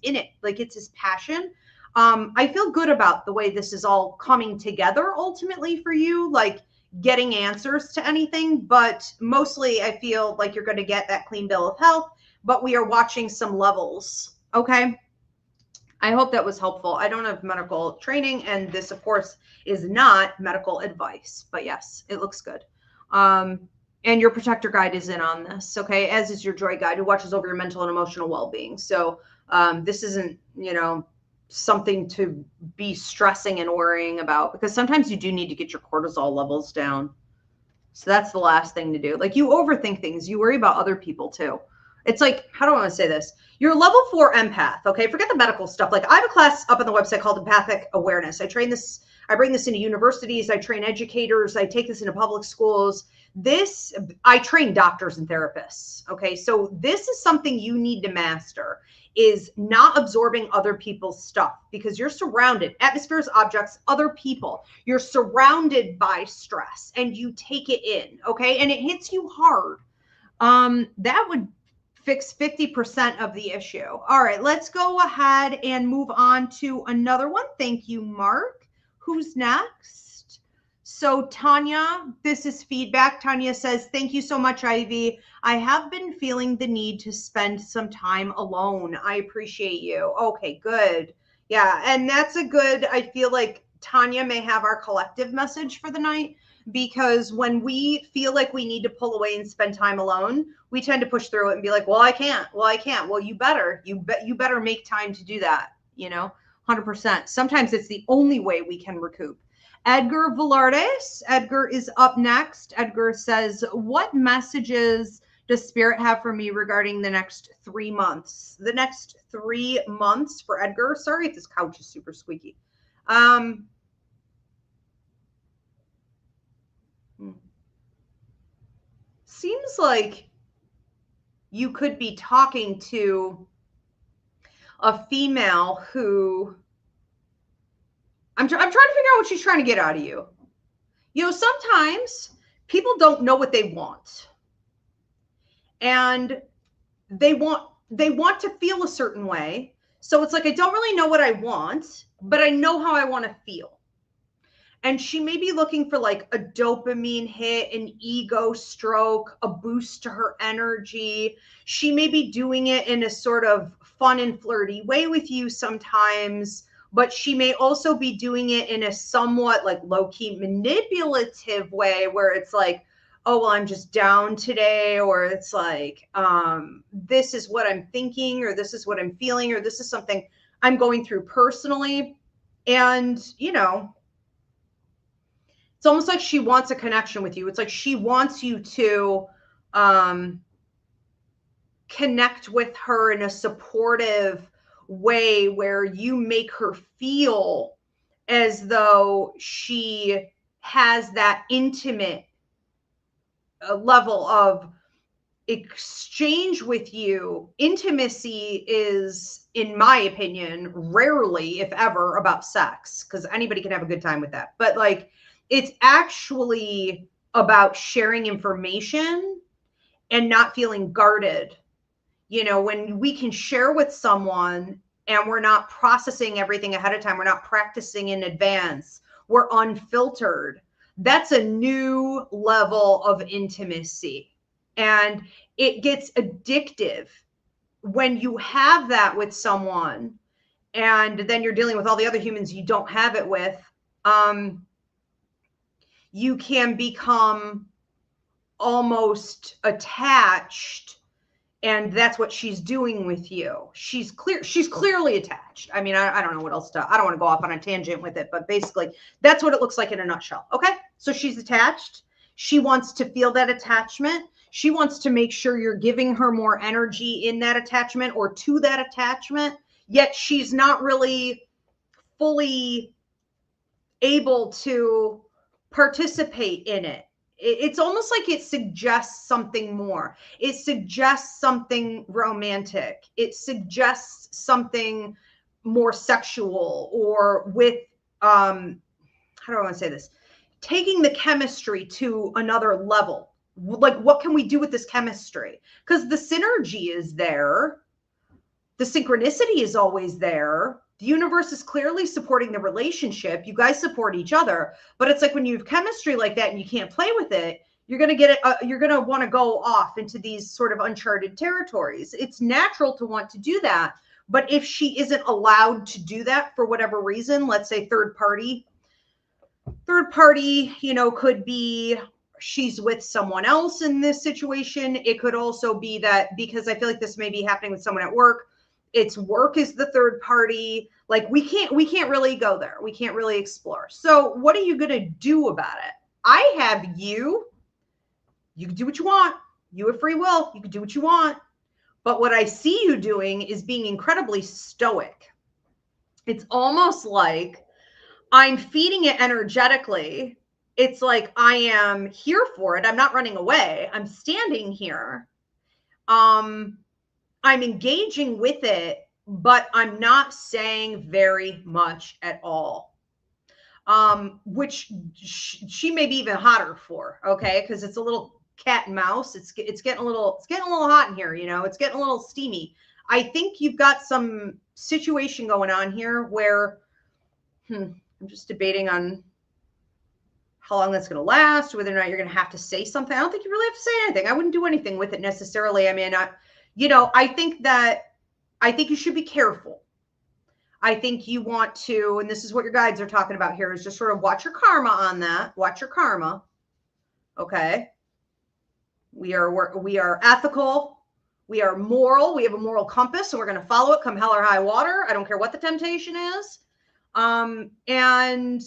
in it. Like, it's his passion. I feel good about the way this is all coming together ultimately for you, like getting answers to anything, but mostly I feel like you're going to get that clean bill of health, but we are watching some levels. Okay. I hope that was helpful. I don't have medical training, and this, of course, is not medical advice, but yes, it looks good. And your protector guide is in on this, okay? As is your joy guide, who watches over your mental and emotional well-being. So this isn't, something to be stressing and worrying about, because sometimes you do need to get your cortisol levels down. So that's the last thing to do. Like, you overthink things. You worry about other people too. It's like, how do I want to say this? You're a level 4 empath, okay? Forget the medical stuff. Like, I have a class up on the website called Empathic Awareness. I bring this into universities. I train educators. I take this into public schools. I train doctors and therapists, okay? So this is something you need to master, is not absorbing other people's stuff, because you're surrounded, atmospheres, objects, other people. You're surrounded by stress and you take it in, okay? And it hits you hard. That would fix 50% of the issue. All right, let's go ahead and move on to another one. Thank you, Mark. Who's next? So Tanya, this is feedback. Tanya says, thank you so much, Ivy. I have been feeling the need to spend some time alone. I appreciate you. Okay, good. Yeah, and that's a good, I feel like Tanya may have our collective message for the night, because when we feel like we need to pull away and spend time alone, we tend to push through it and be like, well, I can't. Well, you better make time to do that, 100%. Sometimes it's the only way we can recoup. Edgar Velardes. Edgar is up next. Edgar says, what messages does Spirit have for me regarding the next 3 months? The next 3 months for Edgar. Sorry if this couch is super squeaky. Seems like you could be talking to a female who, I'm trying to figure out what she's trying to get out of you. Sometimes people don't know what they want, and they want to feel a certain way. So it's like, I don't really know what I want, but I know how I want to feel. And she may be looking for like a dopamine hit, an ego stroke, a boost to her energy. She may be doing it in a sort of fun and flirty way with you sometimes, but she may also be doing it in a somewhat like low-key manipulative way, where it's like, oh, well, I'm just down today, or it's like, this is what I'm thinking, or this is what I'm feeling, or this is something I'm going through personally. And, it's almost like she wants a connection with you. It's like she wants you to connect with her in a supportive way, where you make her feel as though she has that intimate level of exchange with you. Intimacy is, in my opinion, rarely, if ever, about sex, because anybody can have a good time with that. But like, it's actually about sharing information and not feeling guarded. When we can share with someone and we're not processing everything ahead of time, we're not practicing in advance, we're unfiltered, that's a new level of intimacy. And it gets addictive when you have that with someone, and then you're dealing with all the other humans you don't have it with. You can become almost attached, and that's what she's doing with you. She's clearly attached. I mean, I don't know what else I don't want to go off on a tangent with it, but basically that's what it looks like in a nutshell. Okay. So she's attached. She wants to feel that attachment. She wants to make sure you're giving her more energy in that attachment or to that attachment, yet she's not really fully able to participate in it. It's almost like it suggests something more. It suggests something romantic. It suggests something more sexual, or with, how do I want to say this? Taking the chemistry to another level. Like, what can we do with this chemistry? Because the synergy is there. The synchronicity is always there. The universe is clearly supporting the relationship. You guys support each other, but it's like, when you have chemistry like that and you can't play with it, you're going to get it. You're going to want to go off into these sort of uncharted territories. It's natural to want to do that. But if she isn't allowed to do that for whatever reason, let's say third party, could be she's with someone else in this situation. It could also be that, because I feel like this may be happening with someone at work, it's work is the third party. Like we can't really go there. We can't really explore. So what are you going to do about it? I have you can do what you want. You have free will. You can do what you want. But what I see you doing is being incredibly stoic. It's almost like I'm feeding it energetically. It's like I am here for it. I'm not running away. I'm standing here. I'm engaging with it, but I'm not saying very much at all. Which she may be even hotter for, okay? Because it's a little cat and mouse. It's getting a little hot in here, you know. It's getting a little steamy. I think you've got some situation going on here where I'm just debating on how long that's going to last, whether or not you're going to have to say something. I don't think you really have to say anything. I wouldn't do anything with it necessarily. I mean, I think you should be careful. I think you want to, and this is what your guides are talking about here, is just sort of watch your karma on that. Watch your karma. Okay. We are ethical. We are moral. We have a moral compass, and we're going to follow it come hell or high water. I don't care what the temptation is. And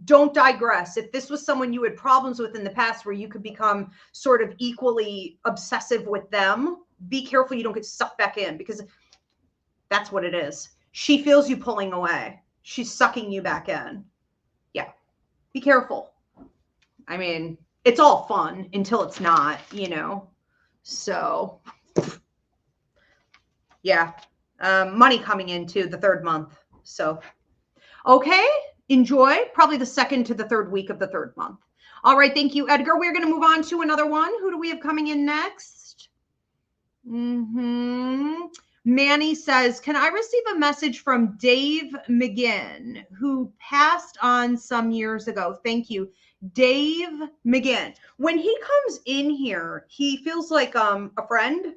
don't digress. If this was someone you had problems with in the past where you could become sort of equally obsessive with them, be careful you don't get sucked back in, because that's what it is. She feels you pulling away. She's sucking you back in. Yeah. Be careful. I mean, it's all fun until it's not, you know. So, yeah. Money coming into the third month. So, okay. Enjoy. Probably the second to the third week of the third month. All right. Thank you, Edgar. We're going to move on to another one. Who do we have coming in next? Manny says, can I receive a message from Dave McGinn, who passed on some years ago? Thank you. Dave McGinn. When he comes in here, he feels like a friend.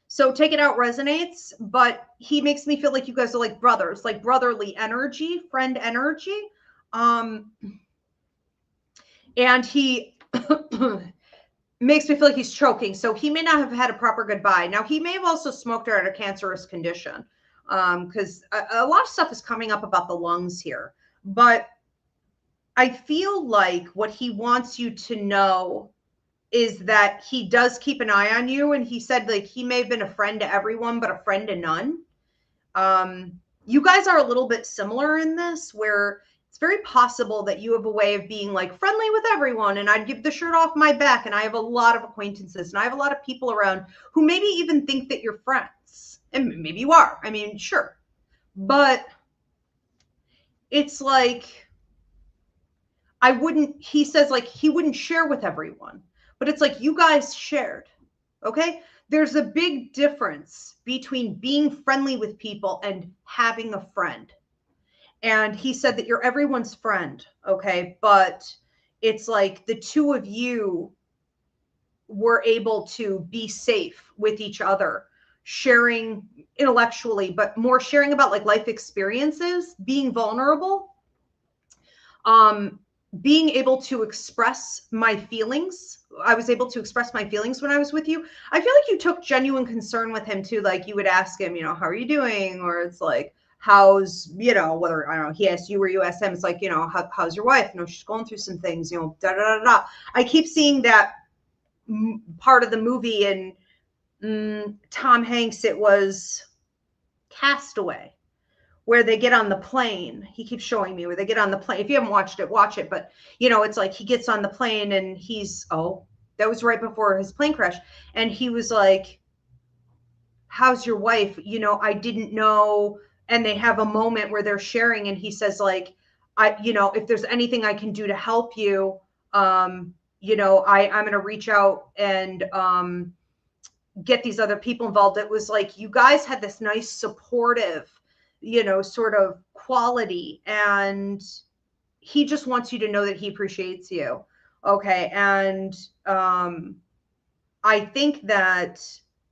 So Take It Out resonates, but he makes me feel like you guys are like brothers, like brotherly energy, friend energy. And he makes me feel like he's choking. So he may not have had a proper goodbye. Now, he may have also smoked her at a cancerous condition, because a lot of stuff is coming up about the lungs here. But I feel like what he wants you to know is that he does keep an eye on you. And he said, like, he may have been a friend to everyone, but a friend to none. You guys are a little bit similar in this, where it's very possible that you have a way of being like friendly with everyone, and I'd give the shirt off my back, and I have a lot of acquaintances, and I have a lot of people around who maybe even think that you're friends, and maybe you are. I mean, sure. But it's like, he says like he wouldn't share with everyone, but it's like you guys shared. Okay. There's a big difference between being friendly with people and having a friend. And he said that you're everyone's friend. Okay. But it's like the two of you were able to be safe with each other, sharing intellectually, but more sharing about like life experiences, being vulnerable, being able to express my feelings. I was able to express my feelings when I was with you. I feel like you took genuine concern with him too. Like you would ask him, you know, how are you doing? Or it's like, how's, you know, whether, I don't know, he asked you or you asked him, it's like, you know, how's your wife? You know, she's going through some things, you know, da, da, da, da. I keep seeing that part of the movie, and Tom Hanks, it was Castaway, where they get on the plane. He keeps showing me where they get on the plane. If you haven't watched it, watch it. But, you know, it's like he gets on the plane and that was right before his plane crash. And he was like, how's your wife? You know, I didn't know. And they have a moment where they're sharing, and he says like, you know, if there's anything I can do to help you, you know, I'm going to reach out and get these other people involved. It was like, you guys had this nice supportive, you know, sort of quality, and he just wants you to know that he appreciates you. Okay. And I think that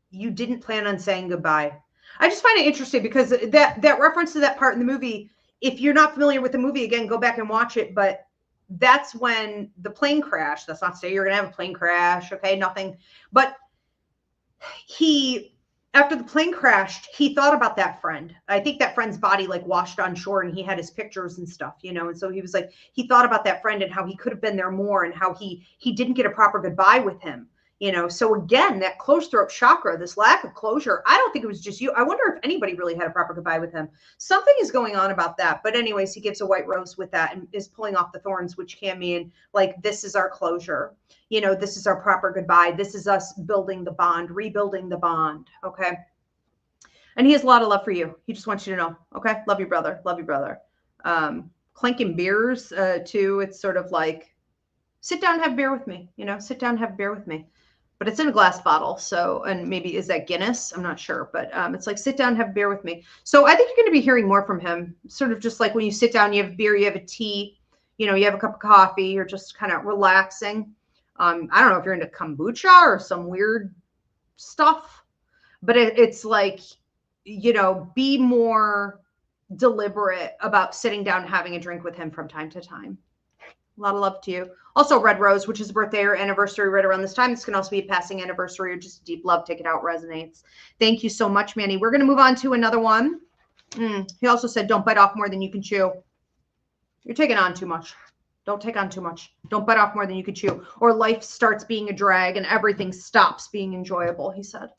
you didn't plan on saying goodbye. I just find it interesting because that reference to that part in the movie, if you're not familiar with the movie, again, go back and watch it. But that's when the plane crashed. That's not to say you're going to have a plane crash. Okay. Nothing. But after the plane crashed, he thought about that friend. I think that friend's body like washed on shore and he had his pictures and stuff, you know? And so he was like, he thought about that friend and how he could have been there more and how he didn't get a proper goodbye with him, you know? So again, that closed throat chakra, this lack of closure, I don't think it was just you. I wonder if anybody really had a proper goodbye with him. Something is going on about that. But anyways, he gives a white rose with that and is pulling off the thorns, which can mean like, this is our closure. You know, this is our proper goodbye. This is us building the bond, rebuilding the bond. Okay. And he has a lot of love for you. He just wants you to know. Okay. Love you, brother. Love you, brother. Clinking beers too. It's sort of like, sit down and have beer with me, you know, sit down and have beer with me, but it's in a glass bottle. So, and maybe is that Guinness? I'm not sure, but it's like, sit down and have beer with me. So I think you're going to be hearing more from him. Sort of just like when you sit down, you have beer, you have a tea, you know, you have a cup of coffee, you're just kind of relaxing. I don't know if you're into kombucha or some weird stuff, but it's like, you know, be more deliberate about sitting down and having a drink with him from time to time. A lot of love to you. Also, Red Rose, which is a birthday or anniversary right around this time. This can also be a passing anniversary or just deep love. Take it out, resonates. Thank you so much, Manny. We're going to move on to another one. He also said, don't bite off more than you can chew. You're taking on too much. Don't take on too much. Don't bite off more than you can chew, or life starts being a drag and everything stops being enjoyable, he said.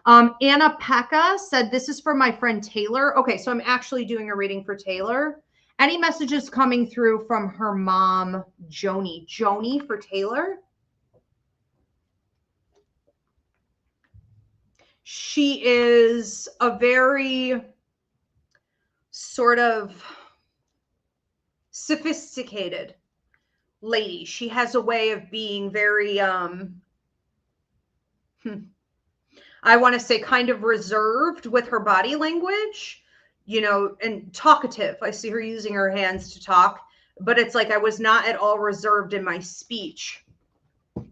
Anna Pekka said, this is for my friend Taylor. Okay, so I'm actually doing a reading for Taylor. Any messages coming through from her mom, Joni? Joni for Taylor? She is a very sort of sophisticated lady. She has a way of being very, I want to say kind of reserved with her body language, you know, and talkative. I see her using her hands to talk, but it's like I was not at all reserved in my speech,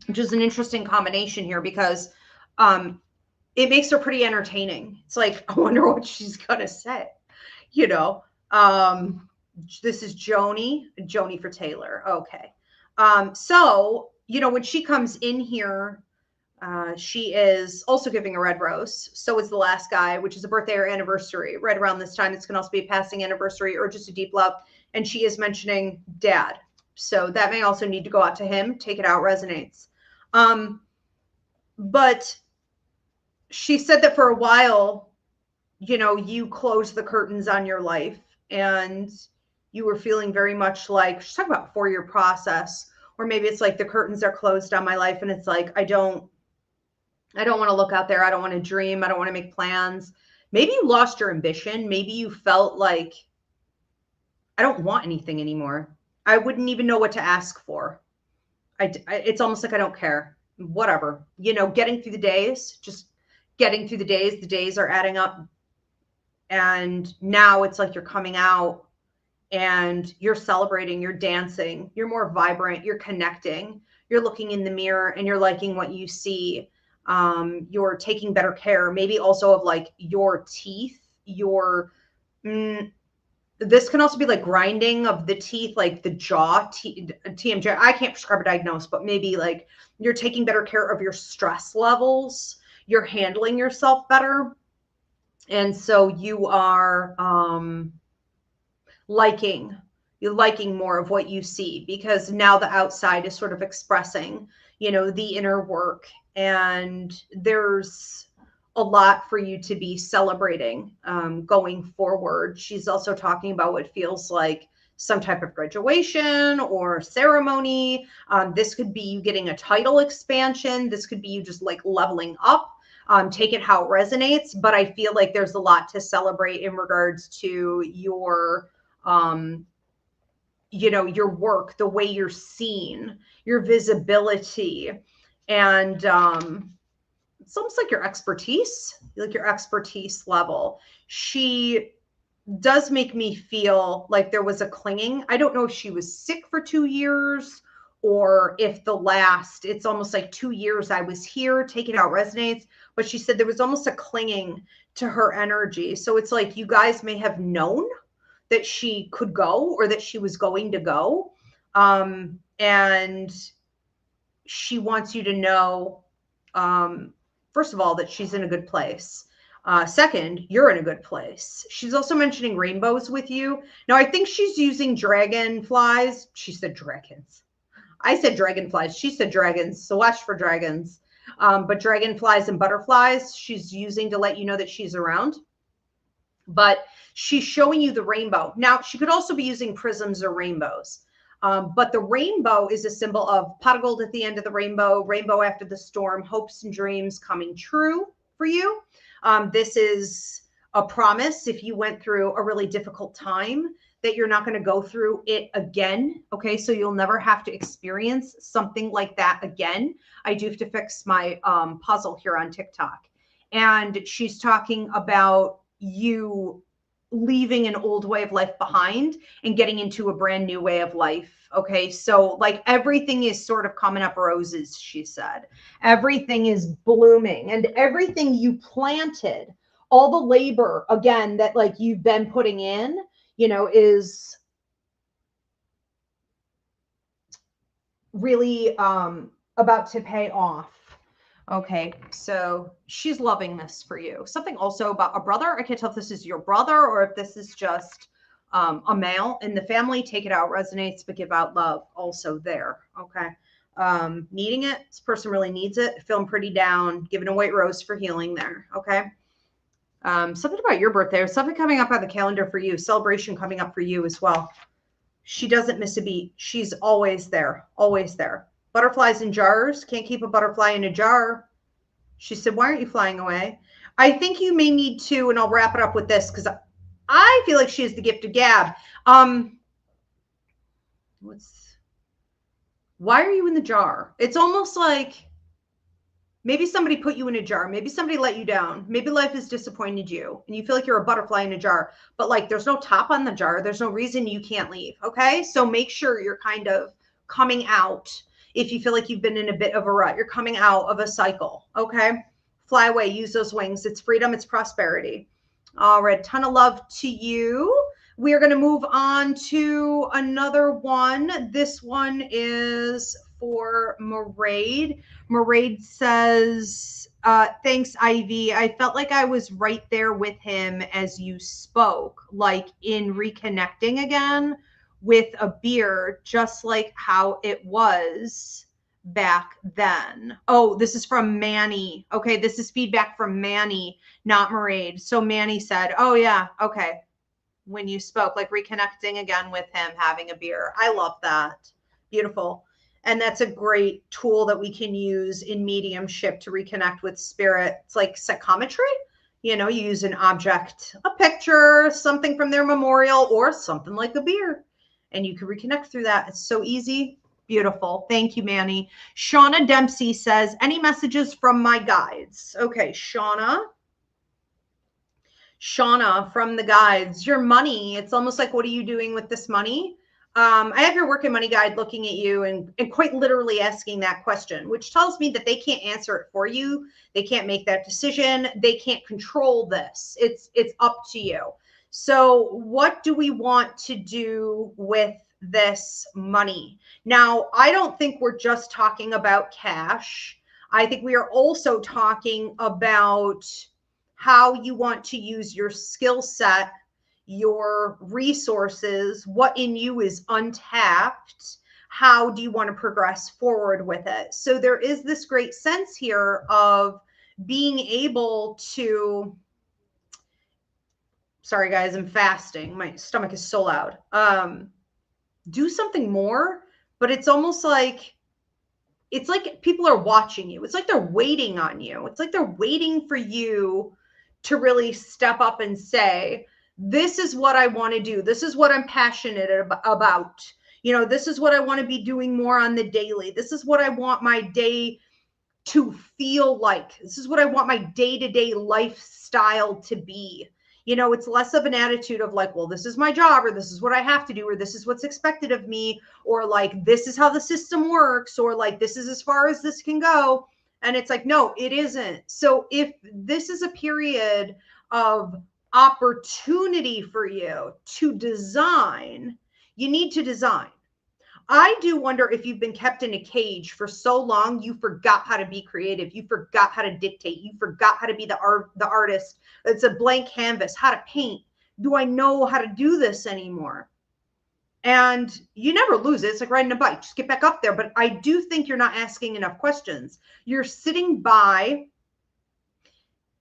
which is an interesting combination here because it makes her pretty entertaining. It's like, I wonder what she's going to say, you know. This is Joni for Taylor. Okay. So, you know, when she comes in here, she is also giving a red rose. So is the last guy, which is a birthday or anniversary right around this time. This can also be a passing anniversary or just a deep love. And she is mentioning dad. So that may also need to go out to him. Take it out, resonates. But she said that for a while, you know, you closed the curtains on your life and you were feeling very much like, she's talking about a 4-year process, or maybe it's like the curtains are closed on my life and it's like, I don't want to look out there. I don't want to dream. I don't want to make plans. Maybe you lost your ambition. Maybe you felt like, I don't want anything anymore. I wouldn't even know what to ask for. It's almost like I don't care. Whatever, you know, getting through the days, just getting through the days. The days are adding up. And now it's like you're coming out and you're celebrating, you're dancing, you're more vibrant, you're connecting, you're looking in the mirror and you're liking what you see. You're taking better care, maybe also of like your teeth, this can also be like grinding of the teeth, like the jaw, TMJ. I can't prescribe a diagnosis, but maybe like you're taking better care of your stress levels. You're handling yourself better. And so you are liking more of what you see, because now the outside is sort of expressing, you know, the inner work, and there's a lot for you to be celebrating going forward. She's also talking about what feels like some type of graduation or ceremony. This could be you getting a title expansion. This could be you just like leveling up. Take it how it resonates. But I feel like there's a lot to celebrate in regards to your, you know, your work, the way you're seen, your visibility, and it's almost like your expertise level. She does make me feel like there was a clinging. I don't know if she was sick for 2 years or if it's almost like 2 years I was here. Take it out, resonates. But she said there was almost a clinging to her energy. So it's like you guys may have known that she could go or that she was going to go. And she wants you to know, first of all, that she's in a good place. Second, you're in a good place. She's also mentioning rainbows with you. Now, I think she's using dragonflies. She said dragons. I said dragonflies. She said dragons. So watch for dragons. But dragonflies and butterflies, she's using to let you know that she's around. But she's showing you the rainbow. Now, she could also be using prisms or rainbows. But the rainbow is a symbol of pot of gold at the end of the rainbow, rainbow after the storm, hopes and dreams coming true for you. This is a promise if you went through a really difficult time that you're not going to go through it again. Okay, so you'll never have to experience something like that again. I do have to fix my puzzle here on TikTok. And she's talking about you leaving an old way of life behind and getting into a brand new way of life. Okay. So like everything is sort of coming up roses, she said. Everything is blooming and everything you planted, all the labor again that like you've been putting in, you know, is really about to pay off. Okay, so she's loving this for you. Something also about a brother. I can't tell if this is your brother or if this is just a male in the family. Take it out, resonates, but give out love also there. Okay, needing it. This person really needs it. Feeling pretty down. Giving a white rose for healing there. Okay. Something about your birthday or something coming up on the calendar for you. Celebration coming up for you as well. She doesn't miss a beat. She's always there. Always there. Butterflies in jars. Can't keep a butterfly in a jar. She said, why aren't you flying away? I think you may need to, and I'll wrap it up with this because I feel like she has the gift of gab. Why are you in the jar? It's almost like maybe somebody put you in a jar. Maybe somebody let you down. Maybe life has disappointed you and you feel like you're a butterfly in a jar, but like there's no top on the jar. There's no reason you can't leave. Okay. So make sure you're kind of coming out. If you feel like you've been in a bit of a rut, you're coming out of a cycle. Okay. Fly away, use those wings. It's freedom. It's prosperity. All right. Ton of love to you. We are going to move on to another one. This one is for Maraid. Maraid says, thanks, Ivy. I felt like I was right there with him as you spoke, like in reconnecting again with a beer, just like how it was back then. Oh, this is from Manny. Okay, this is feedback from Manny, not Maraid. So Manny said, oh yeah, okay. When you spoke, like reconnecting again with him, having a beer. I love that. Beautiful. And that's a great tool that we can use in mediumship to reconnect with spirit. It's like psychometry. You know, you use an object, a picture, something from their memorial, or something like a beer. And you can reconnect through that. It's so easy. Beautiful. Thank you, Manny. Shauna Dempsey says, any messages from my guides? Okay, Shauna from the guides, your money. It's almost like, what are you doing with this money? I have your work and money guide looking at you and quite literally asking that question, which tells me that they can't answer it for you. They can't make that decision. They can't control this. It's up to you. So what do we want to do with this money? Now, I don't think we're just talking about cash. I think we are also talking about how you want to use your skill set, your resources, what in you is untapped. How do you want to progress forward with it? So there is this great sense here of being able to, sorry guys, I'm fasting. My stomach is so loud. Do something more, but it's almost like, it's like people are watching you. It's like they're waiting on you. It's like they're waiting for you to really step up and say, this is what I want to do. This is what I'm passionate about. You know, this is what I want to be doing more on the daily. This is what I want my day to feel like. This is what I want my day-to-day lifestyle to be. You know, it's less of an attitude of like, well, this is my job, or this is what I have to do, or this is what's expected of me, or like, this is how the system works, or like, this is as far as this can go. And it's like, no, it isn't. So if this is a period of opportunity for you to design, you need to design. I do wonder if you've been kept in a cage for so long, you forgot how to be creative. You forgot how to dictate. You forgot how to be the artist. It's a blank canvas, how to paint. Do I know how to do this anymore? And you never lose it. It's like riding a bike. Just get back up there. But I do think you're not asking enough questions. You're sitting by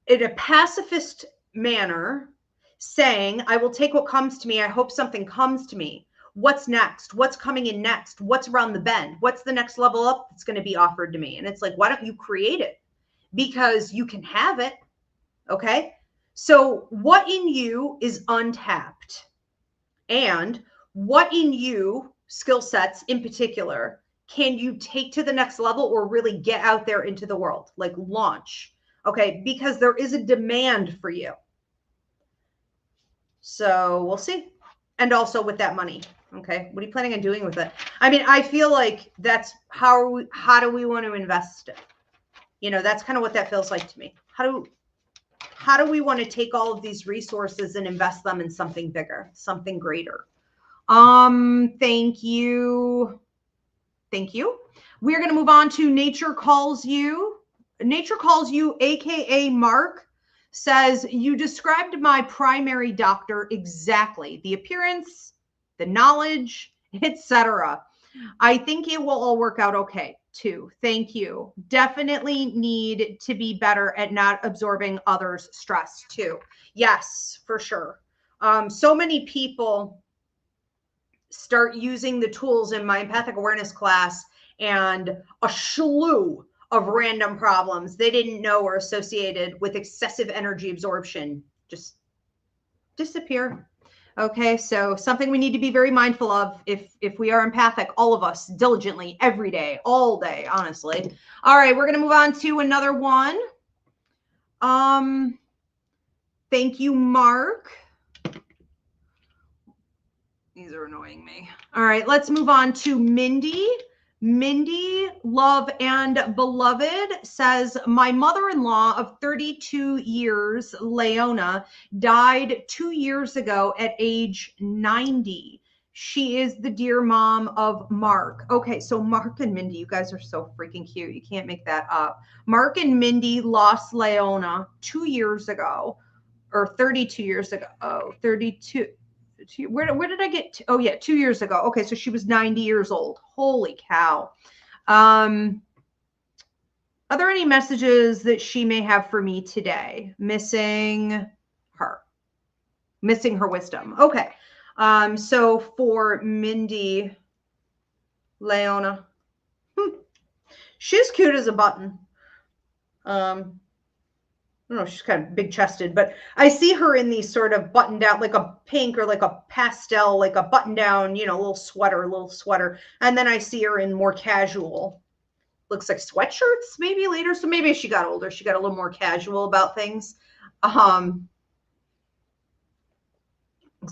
in a pacifist manner saying, I will take what comes to me. I hope something comes to me. What's next? What's coming in next? What's around the bend? What's the next level up that's going to be offered to me? And it's like, why don't you create it? Because you can have it. Okay. So what in you is untapped? And what in you, skill sets in particular, can you take to the next level or really get out there into the world, like launch? Okay. Because there is a demand for you. So we'll see. And also with that money. Okay. What are you planning on doing with it? I mean, I feel like that's how do we want to invest it? You know, that's kind of what that feels like to me. How do we want to take all of these resources and invest them in something bigger, something greater? Thank you. Thank you. We're going to move on to Nature Calls You. Nature Calls You, AKA Mark, says, you described my primary doctor exactly. The appearance, the knowledge, etc. I think it will all work out okay too. Thank you. Definitely need to be better at not absorbing others' stress too. Yes, for sure. So many people start using the tools in my empathic awareness class and a slew of random problems they didn't know were associated with excessive energy absorption just disappear. Okay, so something we need to be very mindful of if we are empathic, all of us, diligently, every day, all day, honestly. All right, we're going to move on to another one. Thank you, Mark. These are annoying me. All right, let's move on to Mindy. Mindy, love and beloved, says, my mother-in-law of 32 years, Leona, died 2 years ago at age 90. She is the dear mom of Mark. Okay, so Mark and Mindy, you guys are so freaking cute. You can't make that up. Mark and Mindy lost Leona 2 years ago, or 32 years ago. Oh, 32. Where did I get to? Oh yeah, 2 years ago. Okay, so she was 90 years old. Holy cow. Are there any messages that she may have for me today? Missing her wisdom. Okay. So for Mindy, Leona, she's cute as a button. I don't know, she's kind of big chested, but I see her in these sort of buttoned down, like a pink or like a pastel, like a button down, you know, little sweater. And then I see her in more casual, looks like sweatshirts maybe later. So maybe as she got older, she got a little more casual about things. Looks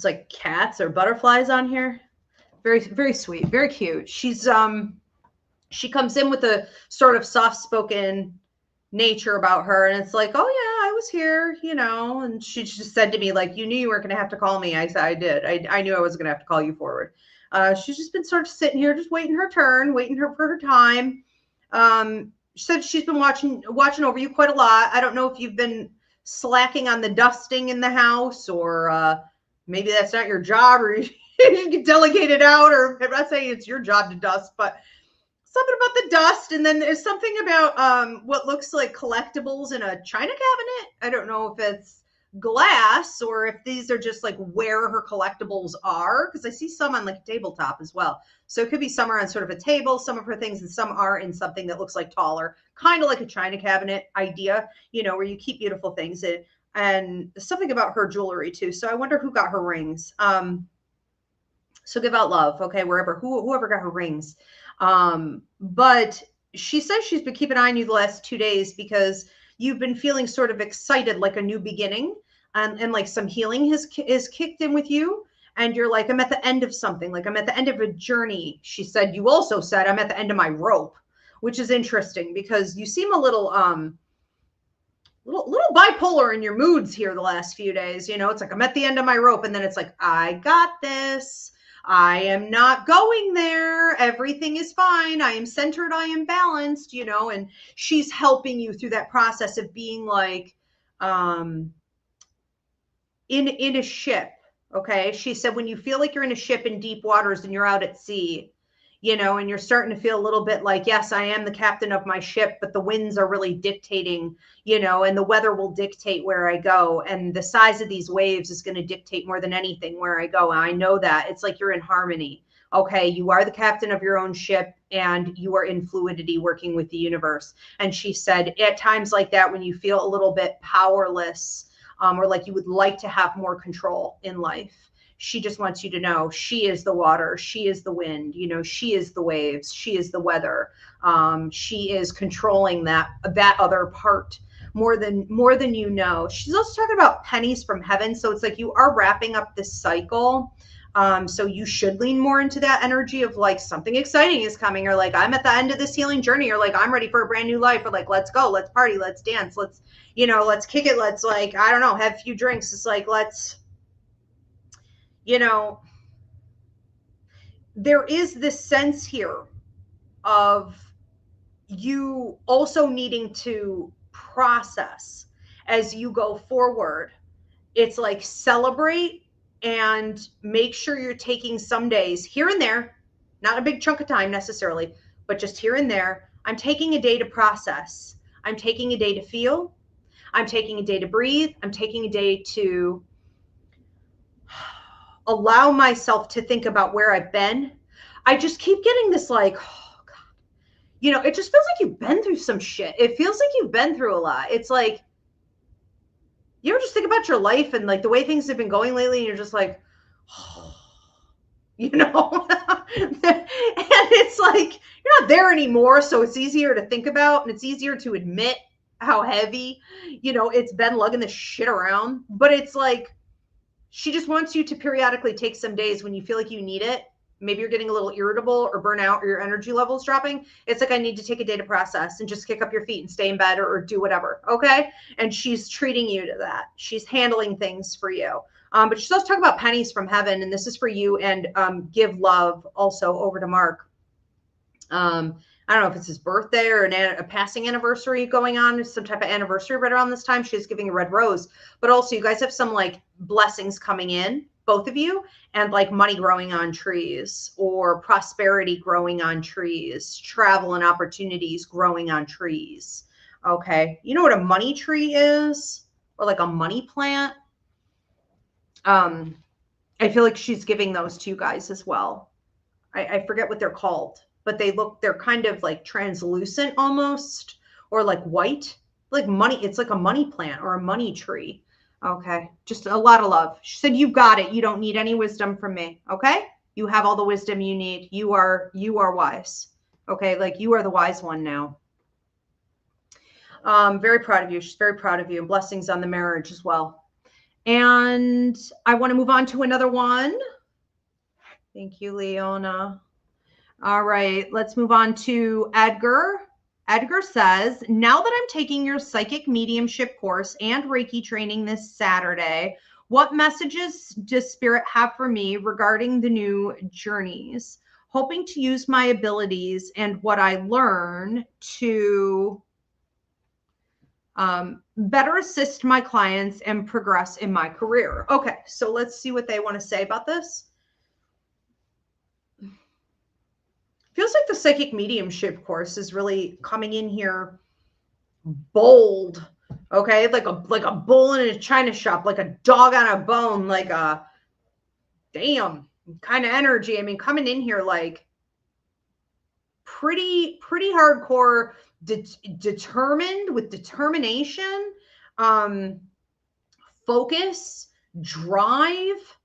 like cats or butterflies on here. Very, very sweet, very cute. She's, she comes in with a sort of soft-spoken nature about her, and it's like, oh yeah, I was here, you know. And she just said to me, like, you knew you weren't going to have to call me. I said I did. I knew I was going to have to call you forward. She's just been sort of sitting here, just waiting her turn, waiting for her time. She said she's been watching over you quite a lot. I don't know if you've been slacking on the dusting in the house, or maybe that's not your job, or you can delegate it out. Or I'm not saying it's your job to dust, but something about the dust. And then there's something about what looks like collectibles in a china cabinet. I don't know if it's glass or if these are just like where her collectibles are, because I see some on like a tabletop as well. So it could be some are on sort of a table, some of her things, and some are in something that looks like taller, kind of like a china cabinet idea, you know, where you keep beautiful things in. And something about her jewelry too. So I wonder who got her rings. So give out love, okay, whoever got her rings. But she says she's been keeping an eye on you the last 2 days because you've been feeling sort of excited, like a new beginning, and like some healing is kicked in with you. And you're like, I'm at the end of something, like I'm at the end of a journey. She said, you also said, I'm at the end of my rope, which is interesting because you seem a little bipolar in your moods here the last few days. You know, it's like, I'm at the end of my rope. And then it's like, I got this. I am not going there. Everything is fine. I am centered. I am balanced, and she's helping you through that process of being like, in a ship. Okay. She said, when you feel like you're in a ship in deep waters and you're out at sea, and you're starting to feel a little bit like, yes, I am the captain of my ship, but the winds are really dictating, and the weather will dictate where I go. And the size of these waves is going to dictate more than anything where I go. And I know that. It's like you're in harmony. Okay. You are the captain of your own ship and you are in fluidity working with the universe. And she said, at times like that, when you feel a little bit powerless, or like you would like to have more control in life, she just wants you to know she is the water, she is the wind, she is the waves, she is the weather. She is controlling that other part more than She's also talking about pennies from heaven. So it's like you are wrapping up this cycle. So you should lean more into that energy of like something exciting is coming, or like I'm at the end of this healing journey, or like I'm ready for a brand new life, or like let's go, let's party, let's dance, let's kick it, let's like, I don't know, have a few drinks. It's like, let's, there is this sense here of you also needing to process as you go forward. It's like celebrate and make sure you're taking some days here and there, not a big chunk of time necessarily, but just here and there. I'm taking a day to process. I'm taking a day to feel. I'm taking a day to breathe. I'm taking a day to allow myself to think about where I've been. I just keep getting this like, oh God, it just feels like you've been through some shit. It feels like you've been through a lot. It's like, you ever just think about your life and like the way things have been going lately, and you're just like, oh, and it's like, you're not there anymore. So it's easier to think about and it's easier to admit how heavy, it's been lugging this shit around. But it's like, she just wants you to periodically take some days when you feel like you need it. Maybe you're getting a little irritable or burnout or your energy level's dropping. It's like, I need to take a day to process and just kick up your feet and stay in bed or do whatever. Okay. And she's treating you to that. She's handling things for you. But she's also talking about pennies from heaven. And this is for you. And give love also over to Mark. I don't know if it's his birthday or a passing anniversary going on, some type of anniversary right around this time. She's giving a red rose, but also you guys have some like blessings coming in, both of you, and like money growing on trees or prosperity growing on trees, travel and opportunities growing on trees. Okay. You know what a money tree is, or like a money plant? I feel like she's giving those to you guys as well. I forget what they're called, but they're kind of like translucent almost, or like white, like money. It's like a money plant or a money tree. Okay. Just a lot of love. She said, you've got it. You don't need any wisdom from me. Okay. You have all the wisdom you need. You are wise. Okay. Like you are the wise one now. Very proud of you. She's very proud of you, and blessings on the marriage as well. And I want to move on to another one. Thank you, Leona. All right, let's move on to Edgar. Edgar says, now that I'm taking your psychic mediumship course and Reiki training this Saturday, what messages does Spirit have for me regarding the new journeys? Hoping to use my abilities and what I learn to better assist my clients and progress in my career. Okay, so let's see what they want to say about this. Feels like the psychic mediumship course is really coming in here bold. Okay, like a bull in a china shop, like a dog on a bone, like a damn kind of energy. I mean, coming in here like pretty hardcore, determined, with determination, focus, drive,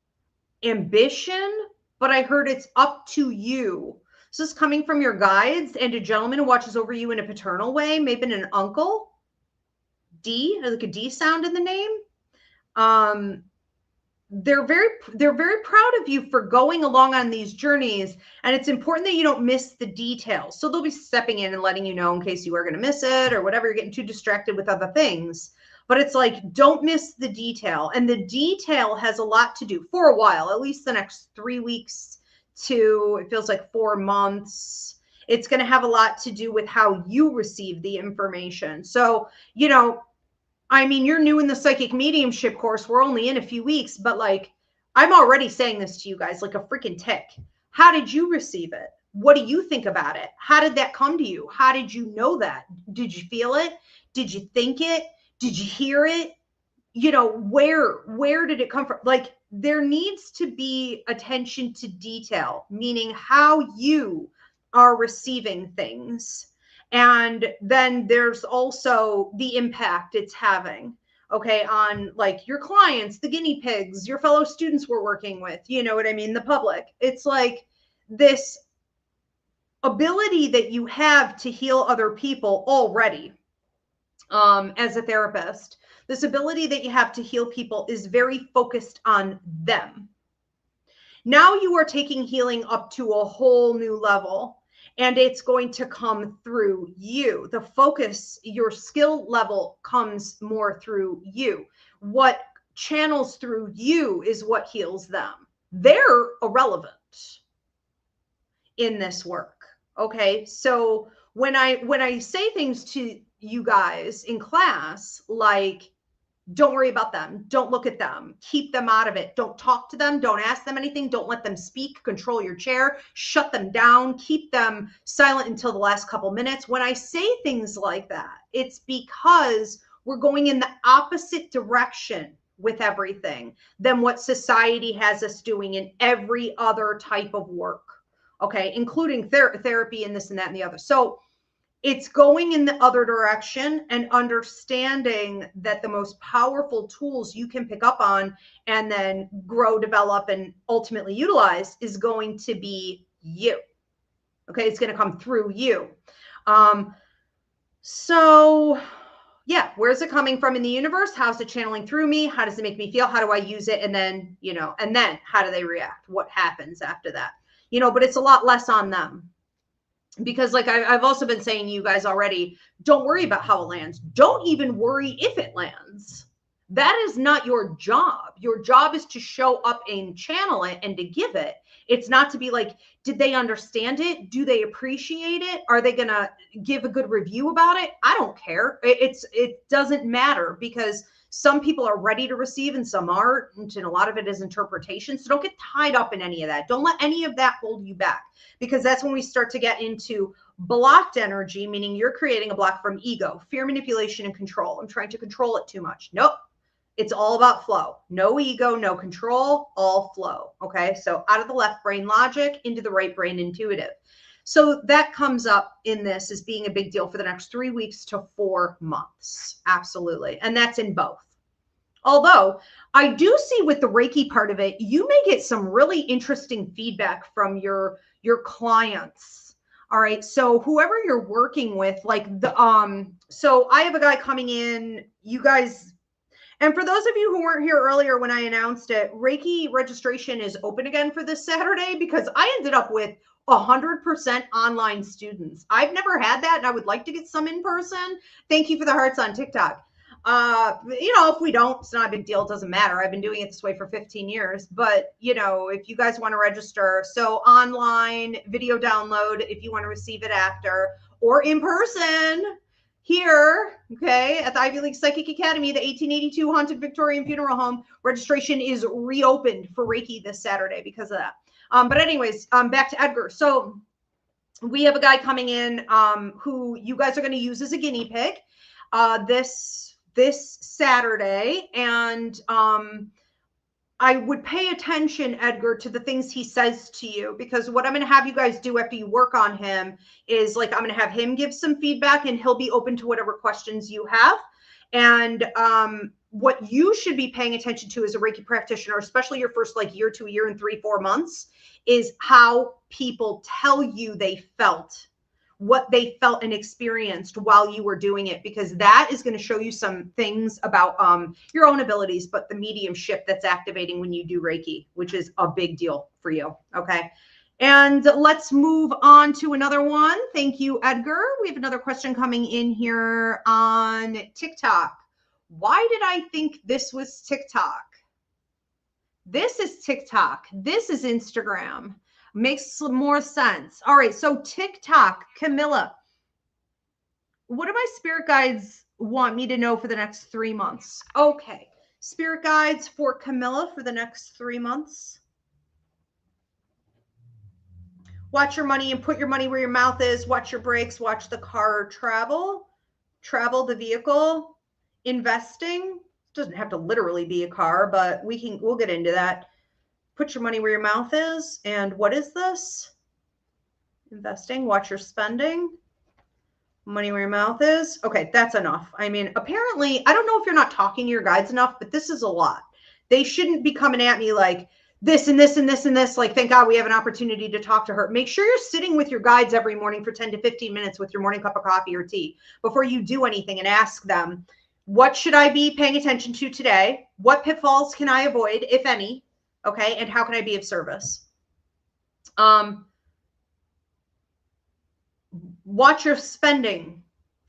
ambition. But I heard it's up to you. This is coming from your guides and a gentleman who watches over you in a paternal way, maybe an uncle. D, like a D sound in the name. They're very proud of you for going along on these journeys, and it's important that you don't miss the details. So they'll be stepping in and letting you know in case you are going to miss it or whatever, you're getting too distracted with other things. But it's like, don't miss the detail. And the detail has a lot to do for a while, at least the next 3 weeks to, it feels like 4 months. It's going to have a lot to do with how you receive the information. So, you know, I mean, you're new in the psychic mediumship course. We're only in a few weeks, but like, I'm already saying this to you guys like a freaking tick. How did you receive it? What do you think about it? How did that come to you? How did you know that? Did you feel it? Did you think it? Did you hear it? You know, where did it come from? Like, there needs to be attention to detail, meaning how you are receiving things. And then there's also the impact it's having, okay, on like your clients, the guinea pigs, your fellow students we're working with, you know what I mean, the public. It's like this ability that you have to heal other people already, as a therapist. This ability that you have to heal people is very focused on them. Now you are taking healing up to a whole new level, and it's going to come through you. The focus, your skill level comes more through you. What channels through you is what heals them. They're irrelevant in this work. Okay. So when I say things to you guys in class, like, don't worry about them. Don't look at them. Keep them out of it. Don't talk to them. Don't ask them anything. Don't let them speak. Control your chair. Shut them down. Keep them silent until the last couple minutes. When I say things like that, it's because we're going in the opposite direction with everything than what society has us doing in every other type of work. Okay, including therapy and this and that and the other. So it's going in the other direction and understanding that the most powerful tools you can pick up on and then grow, develop, and ultimately utilize is going to be you. Okay, it's going to come through you. So yeah, where's it coming from in the universe? How's it channeling through me? How does it make me feel? How do I use it? And then, you know, and then how do they react? What happens after that? You know, but it's a lot less on them. Because like I've also been saying to you guys already, don't worry about how it lands. Don't even worry if it lands. That is not your job. Your job is to show up and channel it and to give it. It's not to be like, did they understand it? Do they appreciate it? Are they going to give a good review about it? I don't care. It doesn't matter, because some people are ready to receive and some aren't, and a lot of it is interpretation. So don't get tied up in any of that. Don't let any of that hold you back, because that's when we start to get into blocked energy, meaning you're creating a block from ego, fear, manipulation, and control. I'm trying to control it too much. Nope. It's all about flow. No ego, no control, all flow. Okay. So out of the left brain logic into the right brain intuitive. So that comes up in this as being a big deal for the next 3 weeks to 4 months. Absolutely. And that's in both. Although I do see with the Reiki part of it, you may get some really interesting feedback from your clients. All right. So whoever you're working with, like so I have a guy coming in, you guys. And for those of you who weren't here earlier when I announced it, Reiki registration is open again for this Saturday, because I ended up with 100% online students. I've never had that, and I would like to get some in person. Thank you for the hearts on TikTok. You know, if we don't, it's not a big deal. It doesn't matter. I've been doing it this way for 15 years. But, you know, if you guys want to register, so online video download, if you want to receive it after, or in person here, okay, at the Ivy League Psychic Academy, the 1882 Haunted Victorian Funeral Home, registration is reopened for Reiki this Saturday because of that. But anyways, back to Edgar. So we have a guy coming in who you guys are going to use as a guinea pig this Saturday. And I would pay attention, Edgar, to the things he says to you, because what I'm going to have you guys do after you work on him is, like, I'm going to have him give some feedback, and he'll be open to whatever questions you have. And what you should be paying attention to as a Reiki practitioner, especially your first like year to a year and 3-4 months, is how people tell you they felt, what they felt and experienced while you were doing it, because that is going to show you some things about your own abilities, but the mediumship that's activating when you do Reiki, which is a big deal for you. Okay. And let's move on to another one. Thank you, Edgar. We have another question coming in here on TikTok. Why did I think this was TikTok? This is TikTok. This is Instagram. Makes some more sense. All right. So TikTok, Camilla, what do my spirit guides want me to know for the next 3 months? Okay. Spirit guides for Camilla for the next 3 months. Watch your money and put your money where your mouth is. Watch your brakes. Watch the car travel. Travel the vehicle. Investing. Doesn't have to literally be a car, but we'll get into that. Put your money where your mouth is. And what is this? Investing. Watch your spending. Money where your mouth is. Okay, that's enough. I mean, apparently, I don't know if you're not talking to your guides enough, but this is a lot. They shouldn't be coming at me like this and this and this and this. Like, thank God we have an opportunity to talk to her. Make sure you're sitting with your guides every morning for 10 to 15 minutes with your morning cup of coffee or tea before you do anything, and ask them, what should I be paying attention to today? What pitfalls can I avoid, if any? Okay, and how can I be of service? Watch your spending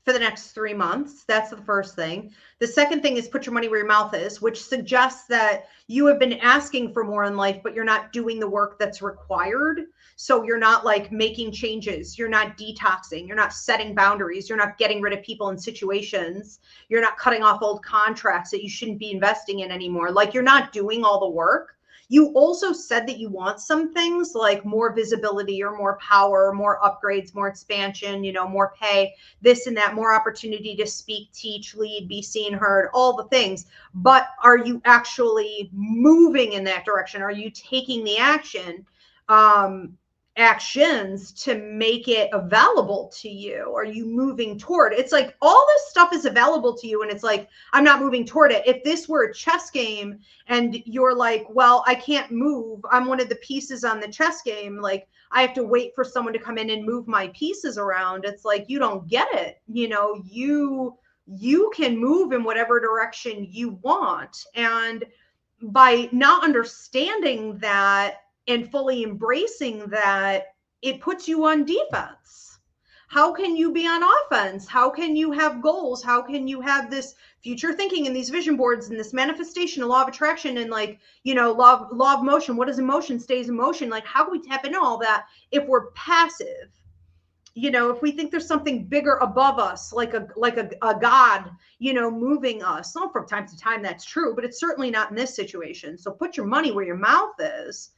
for the next 3 months. That's the first thing. The second thing is put your money where your mouth is, which suggests that you have been asking for more in life, but you're not doing the work that's required. So you're not like making changes. You're not detoxing. You're not setting boundaries. You're not getting rid of people and situations. You're not cutting off old contracts that you shouldn't be investing in anymore. Like, you're not doing all the work. You also said that you want some things like more visibility or more power, more upgrades, more expansion, more pay, this and that, more opportunity to speak, teach, lead, be seen, heard, all the things. But are you actually moving in that direction? Are you taking the actions to make it available to you? Are you moving toward it? It's like all this stuff is available to you, and it's like, I'm not moving toward it. If this were a chess game and you're like, well, I can't move, I'm one of the pieces on the chess game, like I have to wait for someone to come in and move my pieces around. It's like, you don't get it. You can move in whatever direction you want. And by not understanding that and fully embracing that, it puts you on defense. How can you be on offense? How can you have goals? How can you have this future thinking and these vision boards and this manifestation, a law of attraction, and law of motion? What is emotion stays in motion? Like, how can we tap into all that if we're passive? If we think there's something bigger above us, like a God, moving us. So from time to time, that's true, but it's certainly not in this situation. So put your money where your mouth is.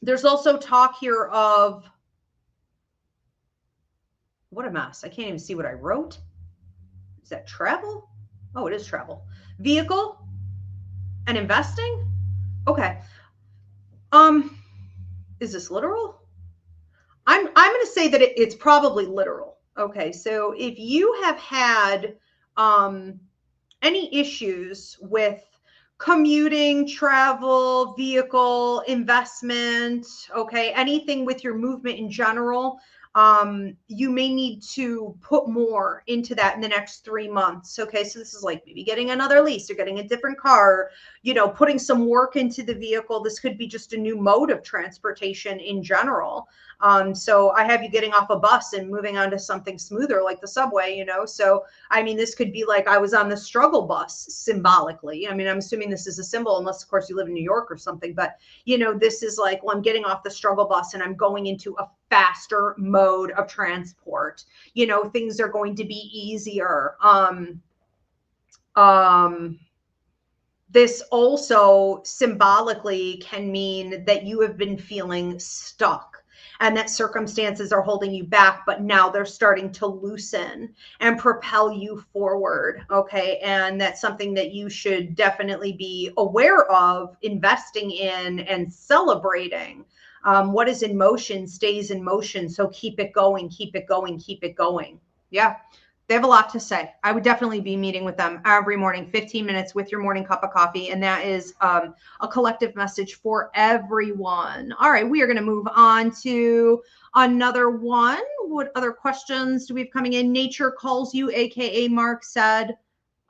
There's also talk here of, what a mess. I can't even see what I wrote. Is that travel? Oh, it is travel. Vehicle and investing. Okay. Is this literal? I'm going to say that it's probably literal. Okay. So if you have had, any issues with commuting, travel, vehicle, investment, okay, anything with your movement in general, you may need to put more into that in the next 3 months. Okay, so this is like maybe getting another lease or getting a different car, putting some work into the vehicle. This could be just a new mode of transportation in general. So I have you getting off a bus and moving on to something smoother like the subway, So, I mean, this could be like I was on the struggle bus symbolically. I mean, I'm assuming this is a symbol, unless, of course, you live in New York or something. But, this is like, well, I'm getting off the struggle bus and I'm going into a faster mode of transport. Things are going to be easier. This also symbolically can mean that you have been feeling stuck and that circumstances are holding you back, but now they're starting to loosen and propel you forward. Okay. And that's something that you should definitely be aware of, investing in and celebrating. What is in motion stays in motion. So keep it going, keep it going, keep it going. Yeah. They have a lot to say. I would definitely be meeting with them every morning, 15 minutes with your morning cup of coffee. And that is a collective message for everyone. All right, we are going to move on to another one. What other questions do we have coming in? Nature calls you, AKA Mark said.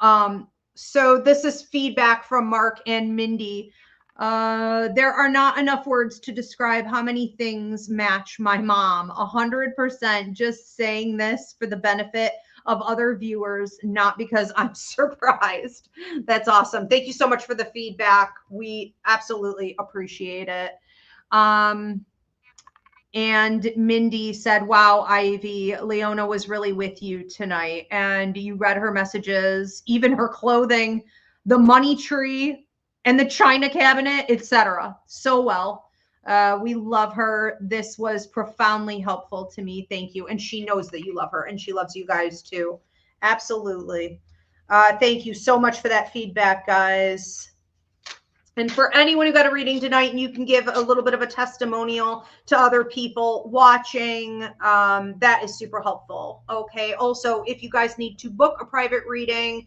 So this is feedback from Mark and Mindy. There are not enough words to describe how many things match my mom. 100% just saying this for the benefit of other viewers, not because I'm surprised. That's awesome. Thank you so much for the feedback. We absolutely appreciate it. And Mindy said, wow, Ivy, Leona was really with you tonight. And you read her messages, even her clothing, the money tree and the china cabinet, etc. So well. We love her. This was profoundly helpful to me. Thank you. And she knows that you love her and she loves you guys too. Absolutely. Thank you so much for that feedback, guys. And for anyone who got a reading tonight, and you can give a little bit of a testimonial to other people watching, that is super helpful. Okay. Also, if you guys need to book a private reading,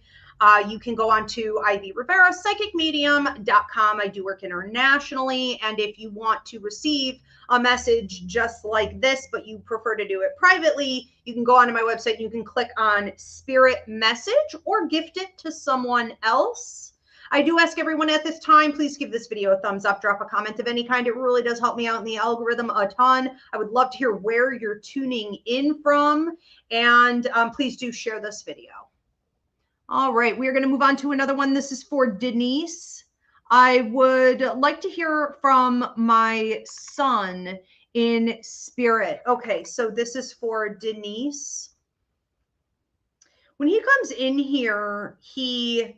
you can go on to Ivy Rivera, psychicmedium.com. I do work internationally. And if you want to receive a message just like this, but you prefer to do it privately, you can go onto my website and you can click on Spirit Message or gift it to someone else. I do ask everyone at this time, please give this video a thumbs up, drop a comment of any kind. It really does help me out in the algorithm a ton. I would love to hear where you're tuning in from. And please do share this video. All right, we're going to move on to another one. This is for Denise. I would like to hear from my son in spirit. Okay, so this is for Denise. When he comes in here, he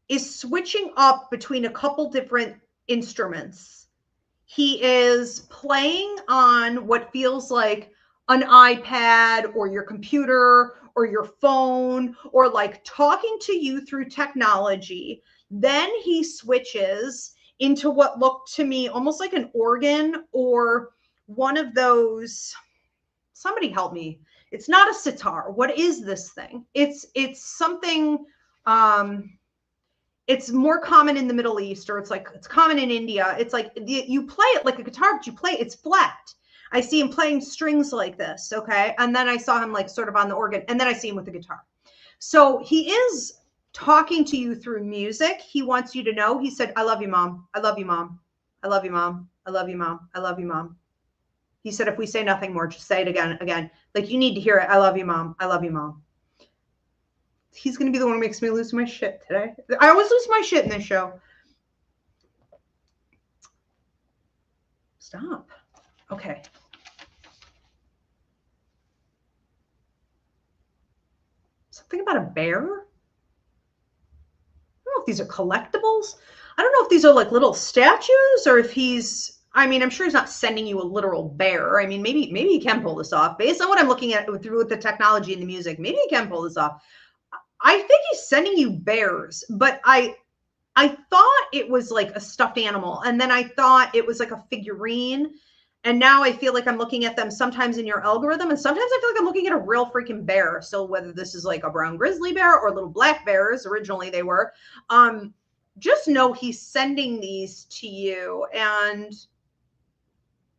is switching up between a couple different instruments. He is playing on what feels like an iPad or your computer or your phone, or like talking to you through technology. Then he switches into what looked to me almost like an organ or one of those, somebody help me. It's not a sitar. What is this thing? It's something, it's more common in the Middle East, or it's common in India. It's like you play it like a guitar, but you play it's flat. I see him playing strings like this, okay? And then I saw him like sort of on the organ, and then I see him with the guitar. So he is talking to you through music. He wants you to know. He said, I love you, Mom. I love you, Mom. I love you, Mom. I love you, Mom. I love you, Mom. He said, if we say nothing more, just say it again. Like, you need to hear it. I love you, Mom. I love you, Mom. He's going to be the one who makes me lose my shit today. I always lose my shit in this show. Stop. Okay. Something about a bear? I don't know if these are collectibles. I don't know if these are like little statues or if he's, I mean, I'm sure he's not sending you a literal bear. I mean, maybe he can pull this off. Based on what I'm looking at with the technology and the music, maybe he can pull this off. I think he's sending you bears, but I thought it was like a stuffed animal. And then I thought it was like a figurine. And now I feel like I'm looking at them sometimes in your algorithm. And sometimes I feel like I'm looking at a real freaking bear. So whether this is like a brown grizzly bear or little black bears, originally they were, just know he's sending these to you. And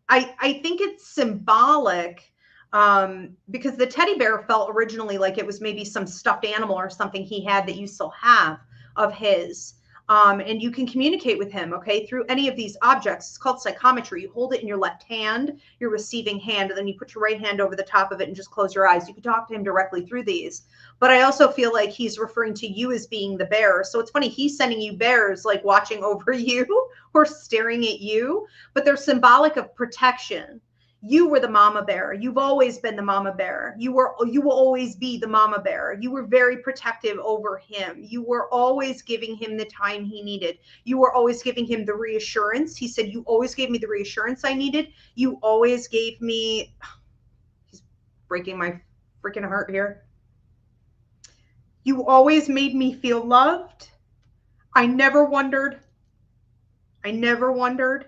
I think it's symbolic, because the teddy bear felt originally like it was maybe some stuffed animal or something he had that you still have of his. And you can communicate with him, okay, through any of these objects. It's called psychometry. You hold it in your left hand, your receiving hand, and then you put your right hand over the top of it and just close your eyes. You can talk to him directly through these. But I also feel like he's referring to you as being the bear. So it's funny, he's sending you bears like watching over you or staring at you, but they're symbolic of protection. You were the mama bear. You've always been the mama bear. You will always be the mama bear. You were very protective over him. You were always giving him the time he needed. You were always giving him the reassurance. He said, you always gave me the reassurance I needed. You always gave me, he's breaking my freaking heart here. You always made me feel loved. I never wondered. I never wondered.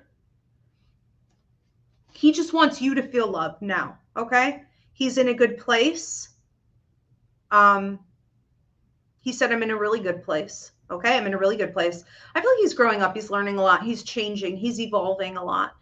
He just wants you to feel loved now, okay? He's in a good place. He said, I'm in a really good place, okay? I'm in a really good place. I feel like he's growing up. He's learning a lot. He's changing. He's evolving a lot.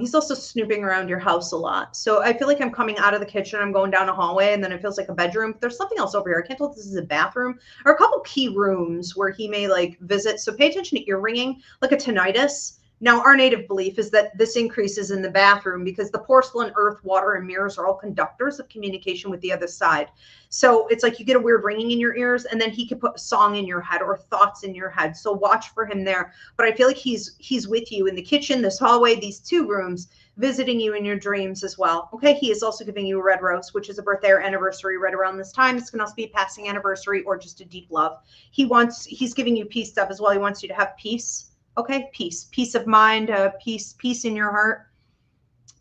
He's also snooping around your house a lot. So I feel like I'm coming out of the kitchen. I'm going down a hallway, and then it feels like a bedroom. But there's something else over here. I can't tell if this is a bathroom or a couple key rooms where he may like visit. So pay attention to ear ringing, like a tinnitus. Now, our native belief is that this increases in the bathroom because the porcelain, earth, water, and mirrors are all conductors of communication with the other side. So it's like you get a weird ringing in your ears, and then he could put a song in your head or thoughts in your head. So watch for him there. But I feel like he's with you in the kitchen, this hallway, these 2 rooms, visiting you in your dreams as well. Okay, he is also giving you a red rose, which is a birthday or anniversary right around this time. This can also be a passing anniversary or just a deep love. He's giving you peace stuff as well. He wants you to have peace. Okay, peace of mind, peace in your heart,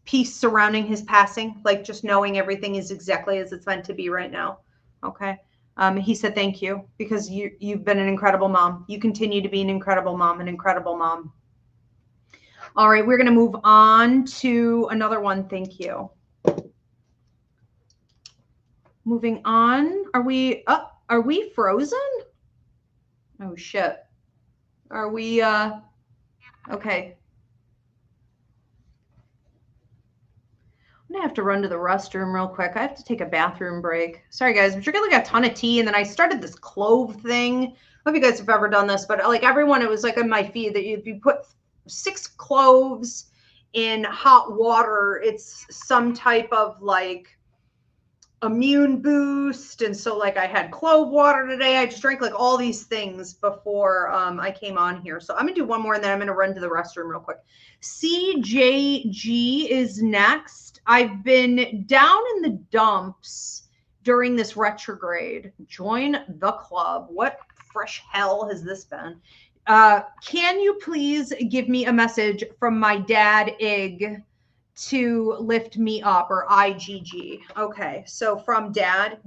peace surrounding his passing, like just knowing everything is exactly as it's meant to be right now. Okay. He said thank you because you've been an incredible mom. You continue to be an incredible mom, an incredible mom. All right, we're going to move on to another one. Thank you. Moving on. Are we frozen? Oh shit. Are we okay. I'm gonna have to run to the restroom real quick. I have to take a bathroom break. Sorry guys, I'm drinking like a ton of tea, and then I started this clove thing. I don't know if you guys have ever done this, but like everyone, it was like on my feed that if you put 6 cloves in hot water, it's some type of like immune boost. And so like I had clove water today. I just drank like all these things before I came on here. So I'm gonna do one more and then I'm gonna run to the restroom real quick. CJG is next. I've been down in the dumps during this retrograde. Join the club. What fresh hell has this been? Can you please give me a message from my dad, Ig, to lift me up, or IGG? Okay, so from dad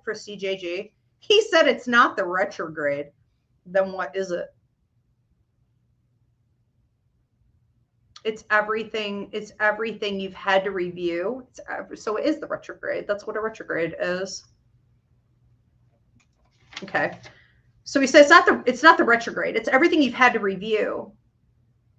for CJG. He said it's not the retrograde. Then what is it? It's everything you've had to review. So it is the retrograde. That's what a retrograde is. Okay. So he says it's not the retrograde. It's everything you've had to review.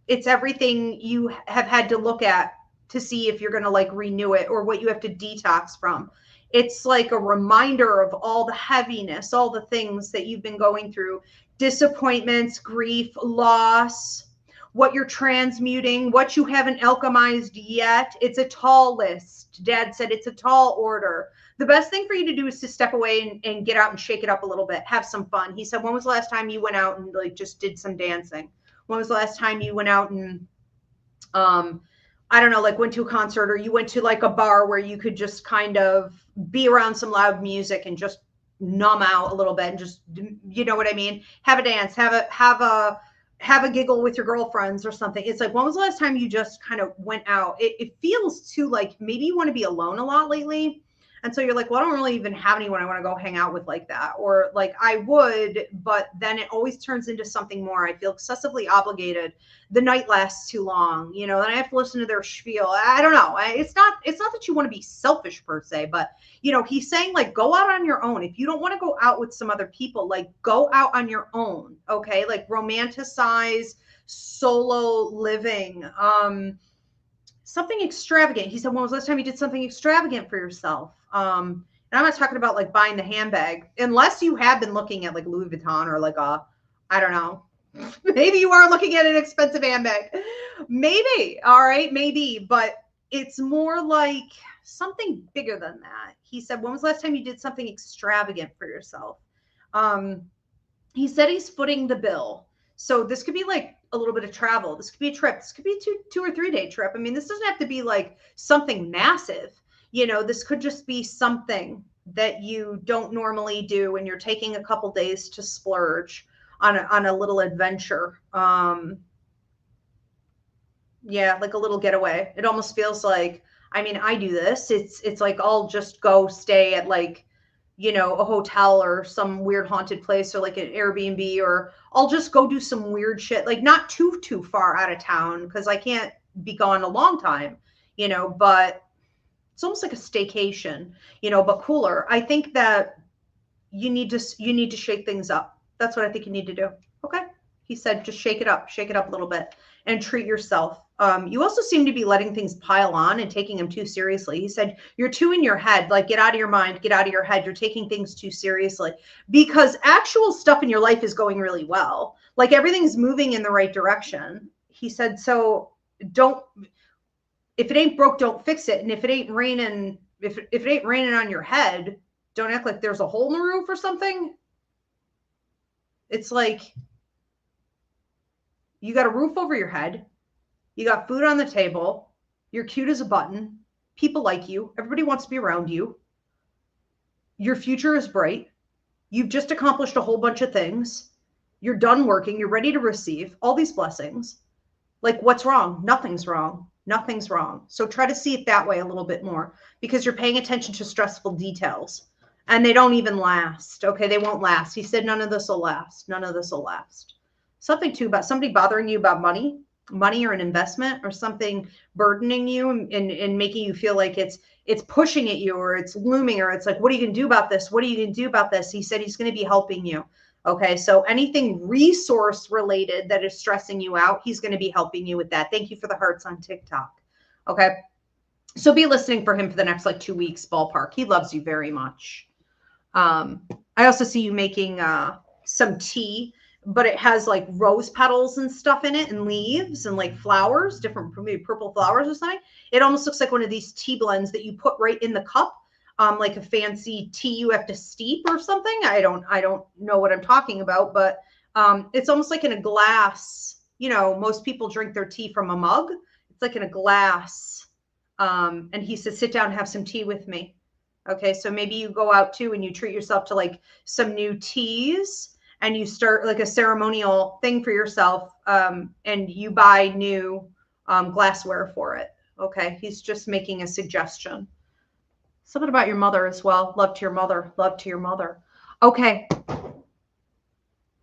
It's everything you have had to look at to see if you're going to like renew it or what you have to detox from. It's like a reminder of all the heaviness, all the things that you've been going through, disappointments, grief, loss, what you're transmuting, what you haven't alchemized yet. It's a tall list. Dad said it's a tall order. The best thing for you to do is to step away and get out and shake it up a little bit. Have some fun. He said, when was the last time you went out and like just did some dancing? When was the last time you went out and, I don't know, like went to a concert or you went to like a bar where you could just kind of be around some loud music and just numb out a little bit and just, you know what I mean? Have a dance, have a giggle with your girlfriends or something. It's like, when was the last time you just kind of went out? It feels too like maybe you want to be alone a lot lately. And so you're like, well, I don't really even have anyone I want to go hang out with like that. Or like I would, but then it always turns into something more. I feel excessively obligated. The night lasts too long, you know, then I have to listen to their spiel. I don't know. It's not that you want to be selfish per se, but you know, he's saying like, go out on your own. If you don't want to go out with some other people, like go out on your own. Okay. Like romanticize solo living, something extravagant. He said, when was the last time you did something extravagant for yourself? And I'm not talking about like buying the handbag, unless you have been looking at like Louis Vuitton or like I don't know, maybe you are looking at an expensive handbag. Maybe. All right. Maybe, but it's more like something bigger than that. He said, when was the last time you did something extravagant for yourself? He said he's footing the bill. So this could be like a little bit of travel. This could be a trip. This could be a two or 3 day trip. I mean, this doesn't have to be like something massive. You know, this could just be something that you don't normally do and you're taking a couple days to splurge on a little adventure. Yeah, like a little getaway. It almost feels like, I mean, I do this. It's like I'll just go stay at like, you know, a hotel or some weird haunted place or like an Airbnb, or I'll just go do some weird shit, like not too far out of town because I can't be gone a long time, you know, but it's almost like a staycation, you know, but cooler. I think that you need to shake things up. That's what I think you need to do. Okay. He said, just shake it up a little bit and treat yourself. You also seem to be letting things pile on and taking them too seriously. He said, you're too in your head, like get out of your mind, get out of your head. You're taking things too seriously because actual stuff in your life is going really well. Like everything's moving in the right direction. he said, so don't, if it ain't broke, don't fix it. And if it ain't raining, if it ain't raining on your head, don't act like there's a hole in the roof or something. It's like, you got a roof over your head. You got food on the table. You're cute as a button. People like you. Everybody wants to be around you. Your future is bright. You've just accomplished a whole bunch of things. You're done working. You're ready to receive all these blessings. Like, what's wrong? Nothing's wrong. Nothing's wrong. So try to see it that way a little bit more, because you're paying attention to stressful details and they don't even last. Okay. They won't last. He said, none of this will last. None of this will last. Something too about somebody bothering you about money or an investment or something burdening you and making you feel like it's pushing at you, or it's looming, or it's like, what are you going to do about this? What are you going to do about this? He said he's going to be helping you. Okay. So anything resource related that is stressing you out, he's going to be helping you with that. Thank you for the hearts on TikTok. Okay. So be listening for him for the next like 2 weeks, ballpark. He loves you very much. I also see you making some tea, but it has like rose petals and stuff in it and leaves and like flowers, different, maybe purple flowers or something. It almost looks like one of these tea blends that you put right in the cup. Like a fancy tea you have to steep or something. I don't know what I'm talking about, but it's almost like in a glass. You know, most people drink their tea from a mug. It's like in a glass. And he says, sit down and have some tea with me. Okay, so maybe you go out too and you treat yourself to like some new teas, and you start like a ceremonial thing for yourself, and you buy new glassware for it. Okay, he's just making a suggestion. Something about your mother as well. Love to your mother. Love to your mother. Okay.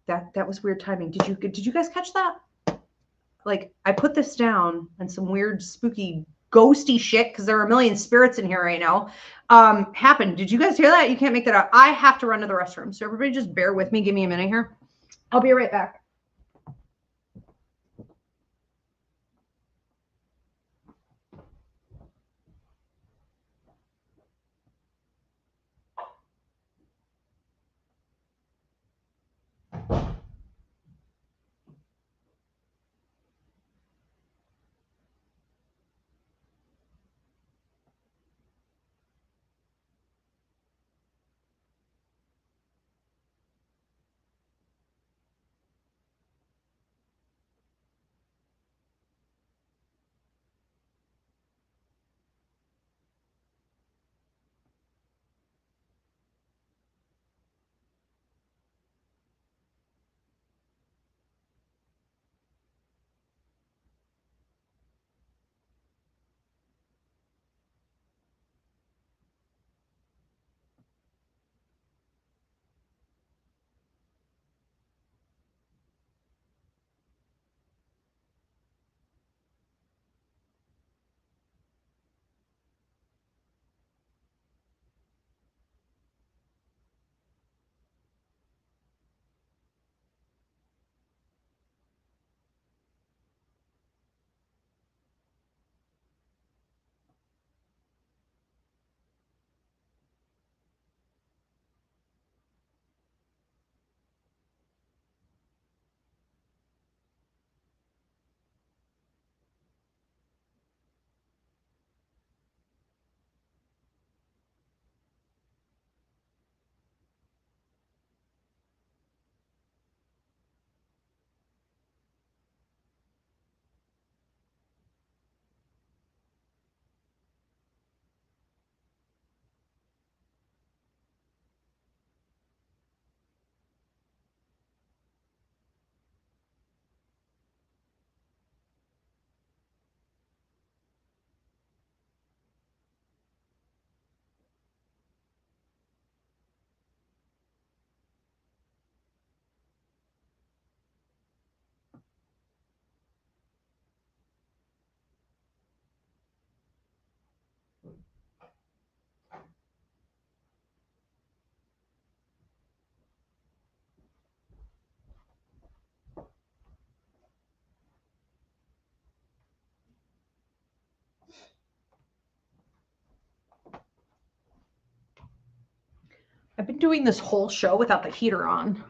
That was weird timing. Did you guys catch that? Like, I put this down and some weird spooky ghosty shit, because there are a million spirits in here right now, happened. Did you guys hear that? You can't make that out. I have to run to the restroom. So everybody just bear with me. Give me a minute here. I'll be right back. I've been doing this whole show without the heater on.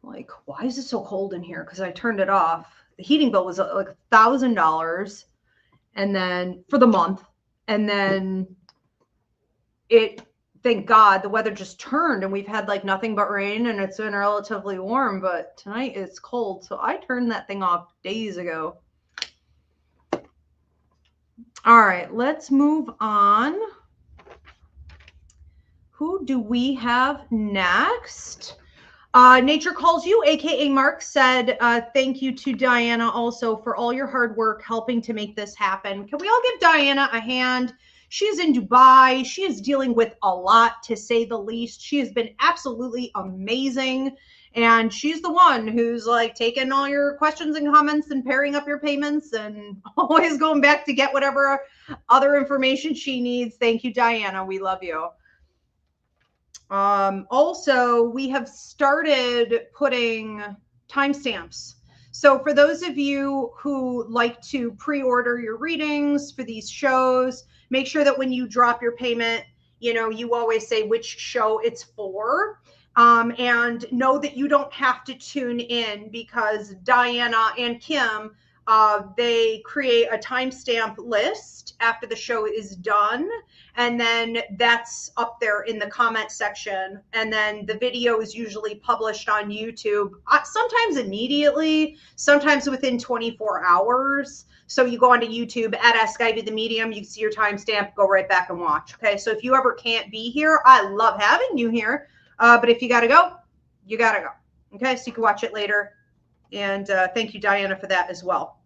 Like, why is it so cold in here? Because I turned it off. the heating bill was like $1,000, and then for the month, and then thank God the weather just turned and we've had like nothing but rain and it's been relatively warm, but tonight it's cold. So I turned that thing off days ago. All right, let's move on. Who do we have next? Nature Calls You, aka Mark, said thank you to Diana also for all your hard work helping to make this happen. Can we all give Diana a hand? She is in Dubai. She is dealing with a lot, to say the least. She has been absolutely amazing. And she's the one who's like taking all your questions and comments and pairing up your payments and always going back to get whatever other information she needs. Thank you, Diana. We love you. Also, we have started putting timestamps. So for those of you who like to pre-order your readings for these shows, make sure that when you drop your payment, you always say which show it's for. And know that you don't have to tune in, because Diana and Kim, they create a timestamp list after the show is done. And then that's up there in the comment section. And then the video is usually published on YouTube, sometimes immediately, sometimes within 24 hours. So you go onto YouTube at Ask Ivy the Medium, you see your timestamp, go right back and watch. Okay, so if you ever can't be here, I love having you here. But if you got to go, you got to go. Okay, so you can watch it later. And thank you, Diana, for that as well.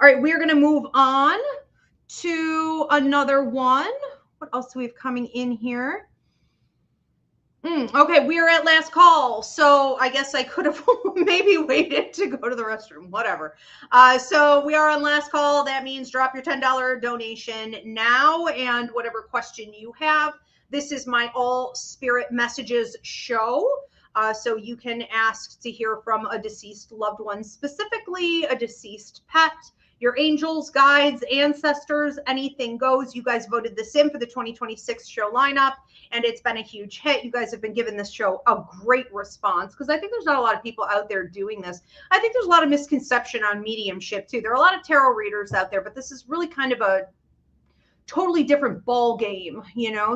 All right, we're going to move on to another one. What else do we have coming in here? Okay, we are at last call. So I guess I could have maybe waited to go to the restroom, whatever. So we are on last call. That means drop your $10 donation now, and whatever question you have. This is my All Spirit Messages show. So you can ask to hear from a deceased loved one, specifically a deceased pet, your angels, guides, ancestors, anything goes. You guys voted this in for the 2026 show lineup, and it's been a huge hit. You guys have been giving this show a great response, because I think there's not a lot of people out there doing this. I think there's a lot of misconception on mediumship too. There are a lot of tarot readers out there, but this is really kind of a totally different ball game,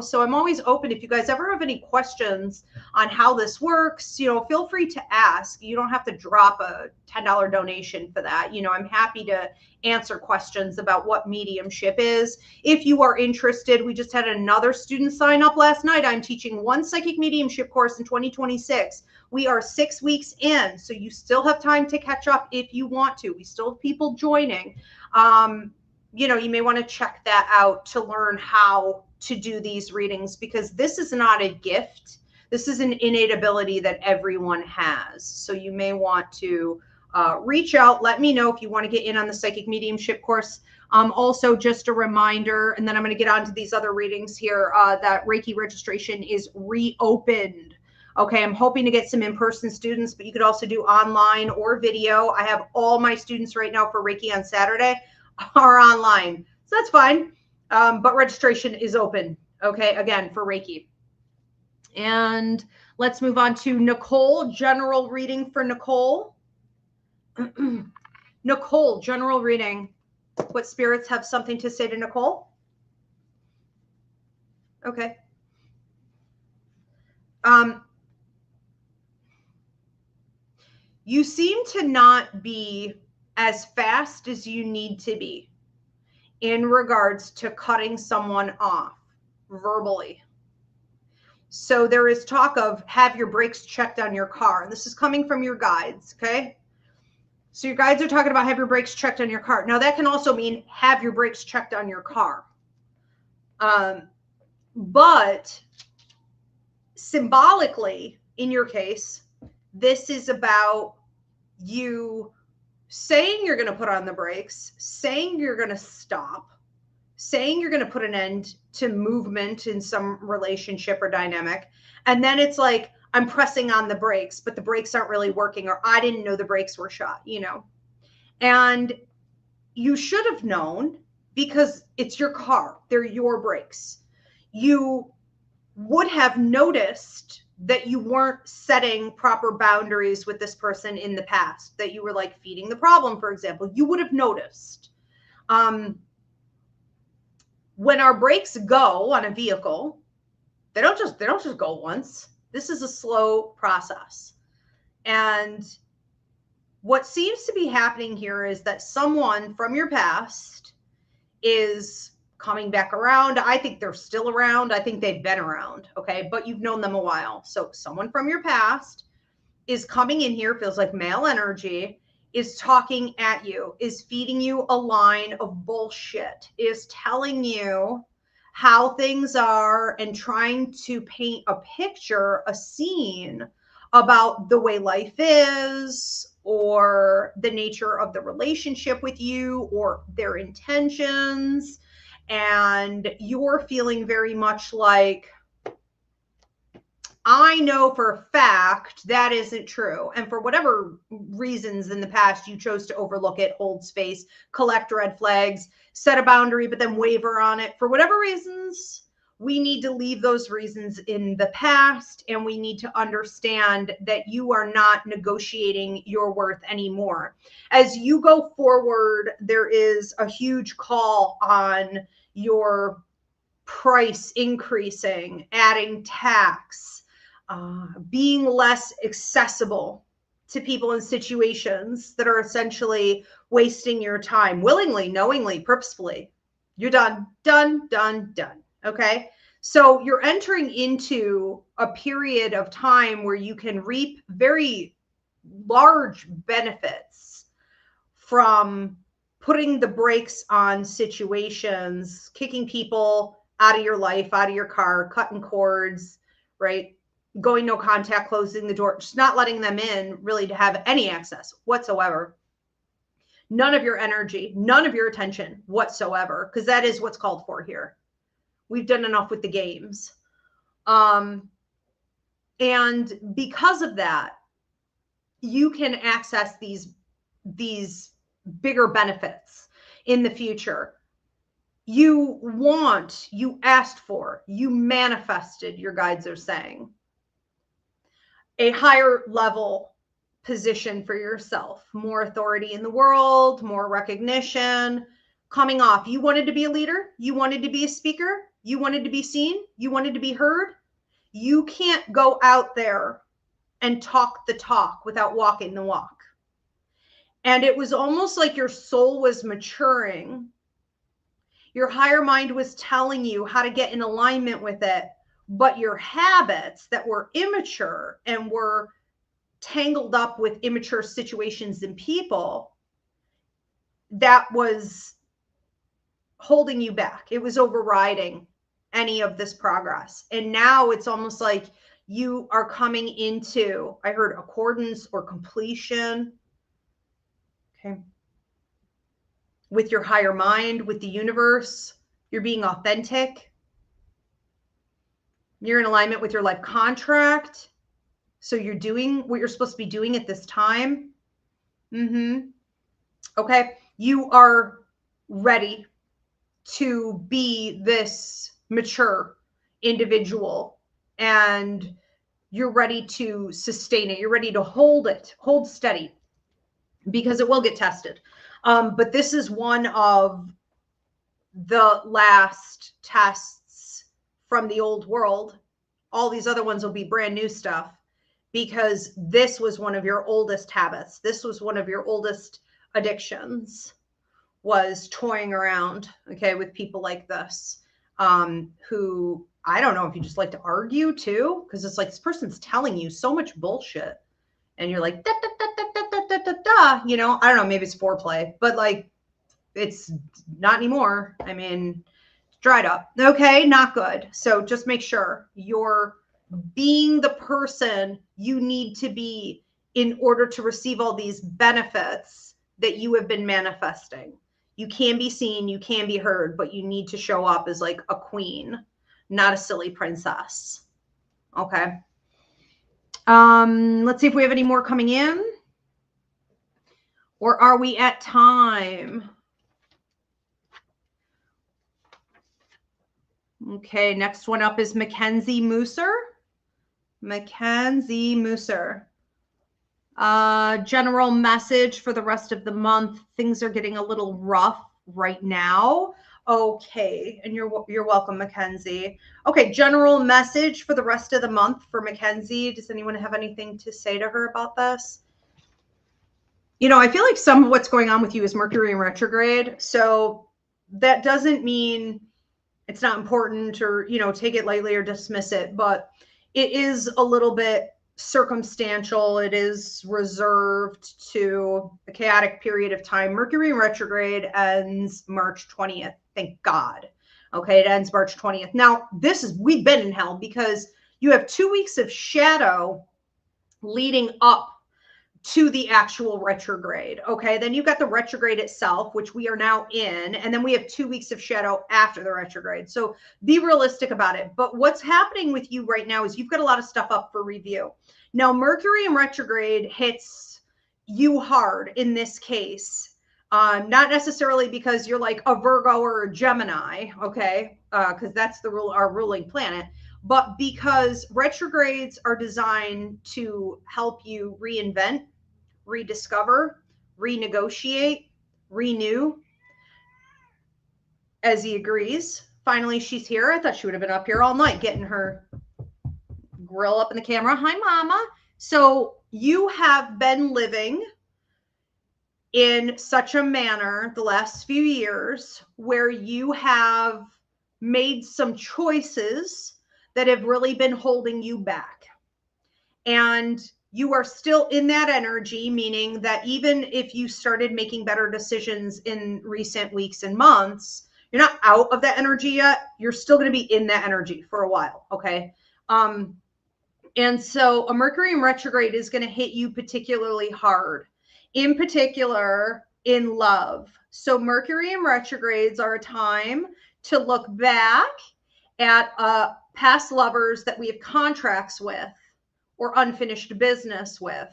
so I'm always open. If you guys ever have any questions on how this works, feel free to ask. You don't have to drop a $10 donation for that. I'm happy to answer questions about what mediumship is. If you are interested, we just had another student sign up last night. I'm teaching one psychic mediumship course in 2026. We are 6 weeks in, so you still have time to catch up if you want to. We still have people joining. You may want to check that out to learn how to do these readings, because this is not a gift. This is an innate ability that everyone has. So you may want to reach out. Let me know if you want to get in on the psychic mediumship course. Also, just a reminder, and then I'm going to get on to these other readings here, that Reiki registration is reopened. Okay, I'm hoping to get some in-person students, but you could also do online or video. I have all my students right now for Reiki on Saturday are online, so that's fine. But registration is open, okay, again, for Reiki. And let's move on to Nicole. General reading for Nicole. Nicole, general reading. What spirits have something to say to Nicole? Okay. You seem to not be as fast as you need to be in regards to cutting someone off verbally. So there is talk of have your brakes checked on your car. This is coming from your guides, okay? So your guides are talking about have your brakes checked on your car. Now that can also mean have your brakes checked on your car. But symbolically, in your case, this is about you saying you're going to put on the brakes, saying you're going to stop, saying you're going to put an end to movement in some relationship or dynamic. And then it's like, I'm pressing on the brakes, but the brakes aren't really working, or I didn't know the brakes were shot, And you should have known, because it's your car. They're your brakes. You would have noticed that you weren't setting proper boundaries with this person in the past, that you were like feeding the problem, for example. You would have noticed. When our brakes go on a vehicle, they don't just go once. This is a slow process. And what seems to be happening here is that someone from your past is coming back around. I think they're still around. I think they've been around, okay? But you've known them a while. So someone from your past is coming in here, feels like male energy, is talking at you, is feeding you a line of bullshit, is telling you how things are and trying to paint a picture, a scene about the way life is, or the nature of the relationship with you, or their intentions. And you're feeling very much like, I know for a fact that isn't true. And for whatever reasons in the past, you chose to overlook it, hold space, collect red flags, set a boundary, but then waver on it. For whatever reasons, we need to leave those reasons in the past, and we need to understand that you are not negotiating your worth anymore. As you go forward, there is a huge call on your price increasing, adding tax, being less accessible to people and situations that are essentially wasting your time, willingly, knowingly, purposefully. You're done. Okay. So you're entering into a period of time where you can reap very large benefits from putting the brakes on situations, kicking people out of your life, out of your car, cutting cords, right? Going no contact, closing the door, just not letting them in really to have any access whatsoever. None of your energy, none of your attention whatsoever, because that is what's called for here. We've done enough with the games. And because of that, you can access these bigger benefits in the future. You asked for, you manifested, your guides are saying, a higher level position for yourself, more authority in the world, more recognition coming off. You wanted to be a leader. You wanted to be a speaker. You wanted to be seen. You wanted to be heard. You can't go out there and talk the talk without walking the walk. And it was almost like your soul was maturing. Your higher mind was telling you how to get in alignment with it, but your habits that were immature and were tangled up with immature situations and people, that was holding you back. It was overriding any of this progress. And now it's almost like you are coming into, I heard, accordance or completion. Okay. With your higher mind, with the universe, you're being authentic. You're in alignment with your life contract. So you're doing what you're supposed to be doing at this time. Okay. You are ready to be this mature individual, and you're ready to sustain it. You're ready to hold it, hold steady, because it will get tested. But this is one of the last tests from the old world. All these other ones will be brand new stuff, because this was one of your oldest habits. This was one of your oldest addictions, was toying around, okay, with people like this, who, I don't know if you just like to argue too, because it's like this person's telling you so much bullshit, and you're like, da, da, da, da, da, da, da, da. You know, I don't know, maybe it's foreplay, but like, it's not anymore. I mean, it's dried up. Okay, not good. So just make sure you're being the person you need to be in order to receive all these benefits that you have been manifesting. You can be seen, you can be heard, but you need to show up as like a queen, not a silly princess. Okay. Let's see if we have any more coming in. Or are we at time? Okay, next one up is Mackenzie Mooser. Mackenzie Musser. General message for the rest of the month. Things are getting a little rough right now. Okay, and you're welcome, Mackenzie. Okay, general message for the rest of the month for Mackenzie. Does anyone have anything to say to her about this? You know, I feel like some of what's going on with you is Mercury in retrograde. So that doesn't mean it's not important or, you know, take it lightly or dismiss it, but it is a little bit circumstantial. It is reserved to a chaotic period of time. Mercury in retrograde ends March 20th. Thank God. Okay, it ends March 20th. Now, we've been in hell because you have 2 weeks of shadow leading up to the actual retrograde. Okay, then you've got the retrograde itself, which we are now in, and then we have 2 weeks of shadow after the retrograde. So be realistic about it. But what's happening with you right now is you've got a lot of stuff up for review. Now, Mercury in retrograde hits you hard in this case, not necessarily because you're like a Virgo or a Gemini, okay, because that's our ruling planet, but because retrogrades are designed to help you reinvent, rediscover, renegotiate, renew. As he agrees. Finally, she's here. I thought she would have been up here all night getting her grill up in the camera. Hi, Mama. So you have been living in such a manner the last few years where you have made some choices that have really been holding you back. And you are still in that energy, meaning that even if you started making better decisions in recent weeks and months, you're not out of that energy yet. You're still going to be in that energy for a while. Okay. And so a Mercury in retrograde is going to hit you particularly hard, in particular in love. So Mercury in retrogrades are a time to look back at past lovers that we have contracts with, or unfinished business with,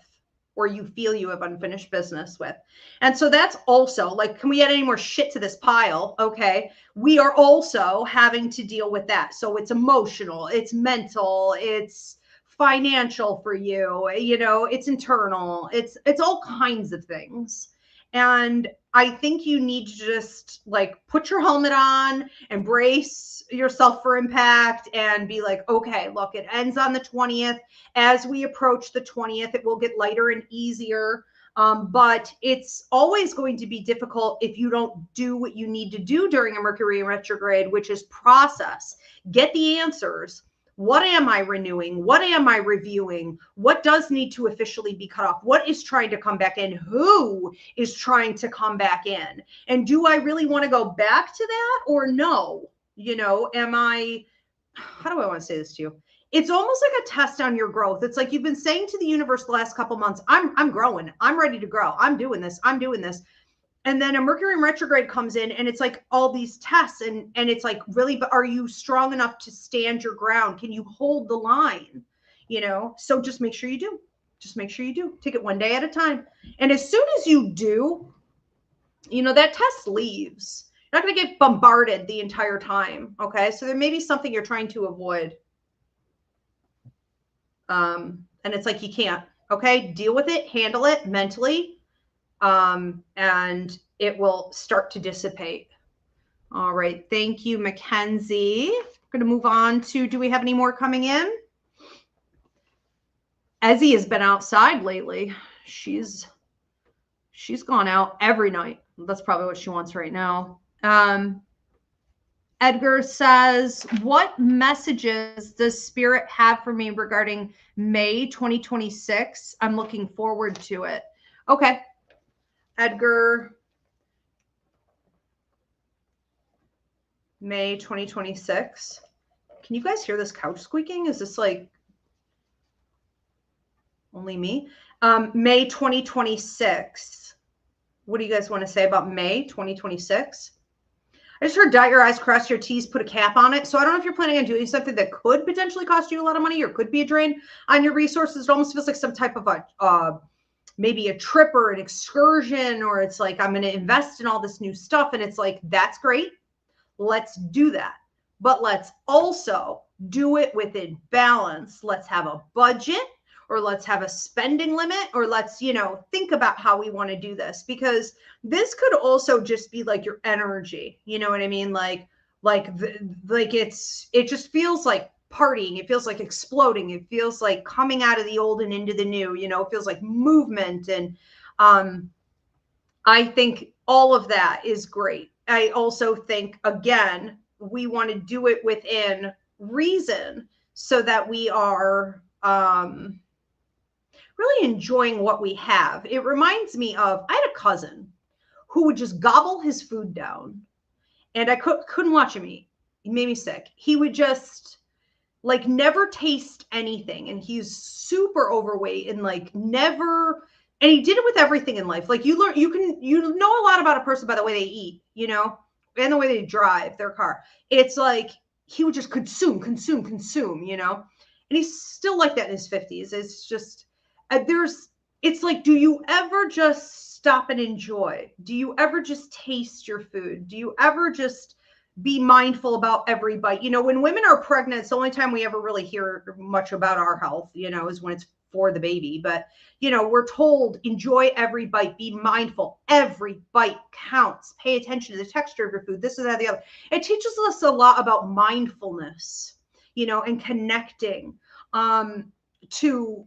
or you feel you have unfinished business with. And so that's also like, can we add any more shit to this pile? Okay. We are also having to deal with that. So it's emotional, it's mental, it's financial for you, you know, it's internal, it's all kinds of things. And I think you need to just like put your helmet on, embrace yourself for impact, and be like, okay, look, it ends on the 20th. As we approach the 20th, it will get lighter and easier. But it's always going to be difficult if you don't do what you need to do during a Mercury in retrograde, which is process, get the answers. What am I renewing? What am I reviewing? What does need to officially be cut off? What is trying to come back in? Who is trying to come back in? And do I really want to go back to that or no? You know, how do I want to say this to you? It's almost like a test on your growth. It's like you've been saying to the universe the last couple months, I'm growing. I'm ready to grow. I'm doing this. I'm doing this. And then a Mercury in retrograde comes in and it's like all these tests and it's like, really, but are you strong enough to stand your ground? Can you hold the line? You know, so just make sure you do. Just make sure you do. Take it one day at a time. And as soon as you do, you know, that test leaves. You're not going to get bombarded the entire time. Okay. So there may be something you're trying to avoid. And it's like, you can't, okay, deal with it, handle it mentally. And it will start to dissipate. All right. Thank you, Mackenzie. We're going to move on to, do we have any more coming in? Ezzy has been outside lately. She's gone out every night. That's probably what she wants right now. Edgar says, what messages does Spirit have for me regarding May 2026? I'm looking forward to it. Okay. Edgar, May 2026. Can you guys hear this couch squeaking? Is this like only me? May 2026. What do you guys want to say about May 2026? I just heard dot your I's, cross your T's, put a cap on it. So I don't know if you're planning on doing something that could potentially cost you a lot of money or could be a drain on your resources. It almost feels like some type of a maybe a trip or an excursion, or it's like, I'm going to invest in all this new stuff. And it's like, that's great. Let's do that. but let's also do it within balance. Let's have a budget, or let's have a spending limit, or let's, think about how we want to do this, because this could also just be like your energy. You know what I mean? Like it just feels like partying. It feels like exploding. It feels like coming out of the old and into the new, it feels like movement. And I think all of that is great. I also think, again, we want to do it within reason so that we are really enjoying what we have. It reminds me of, I had a cousin who would just gobble his food down, and I couldn't watch him eat. He made me sick. He would just like never taste anything, and he's super overweight and like never. And he did it with everything in life. Like you know a lot about a person by the way they eat, and the way they drive their car. It's like he would just consume, and he's still like that in his 50s. It's just, it's like, do you ever just stop and enjoy? Do you ever just taste your food? Do you ever just be mindful about every bite? When women are pregnant, it's the only time we ever really hear much about our health, is when it's for the baby. But, we're told, enjoy every bite, be mindful. Every bite counts. Pay attention to the texture of your food. This is that, the other. It teaches us a lot about mindfulness, and connecting to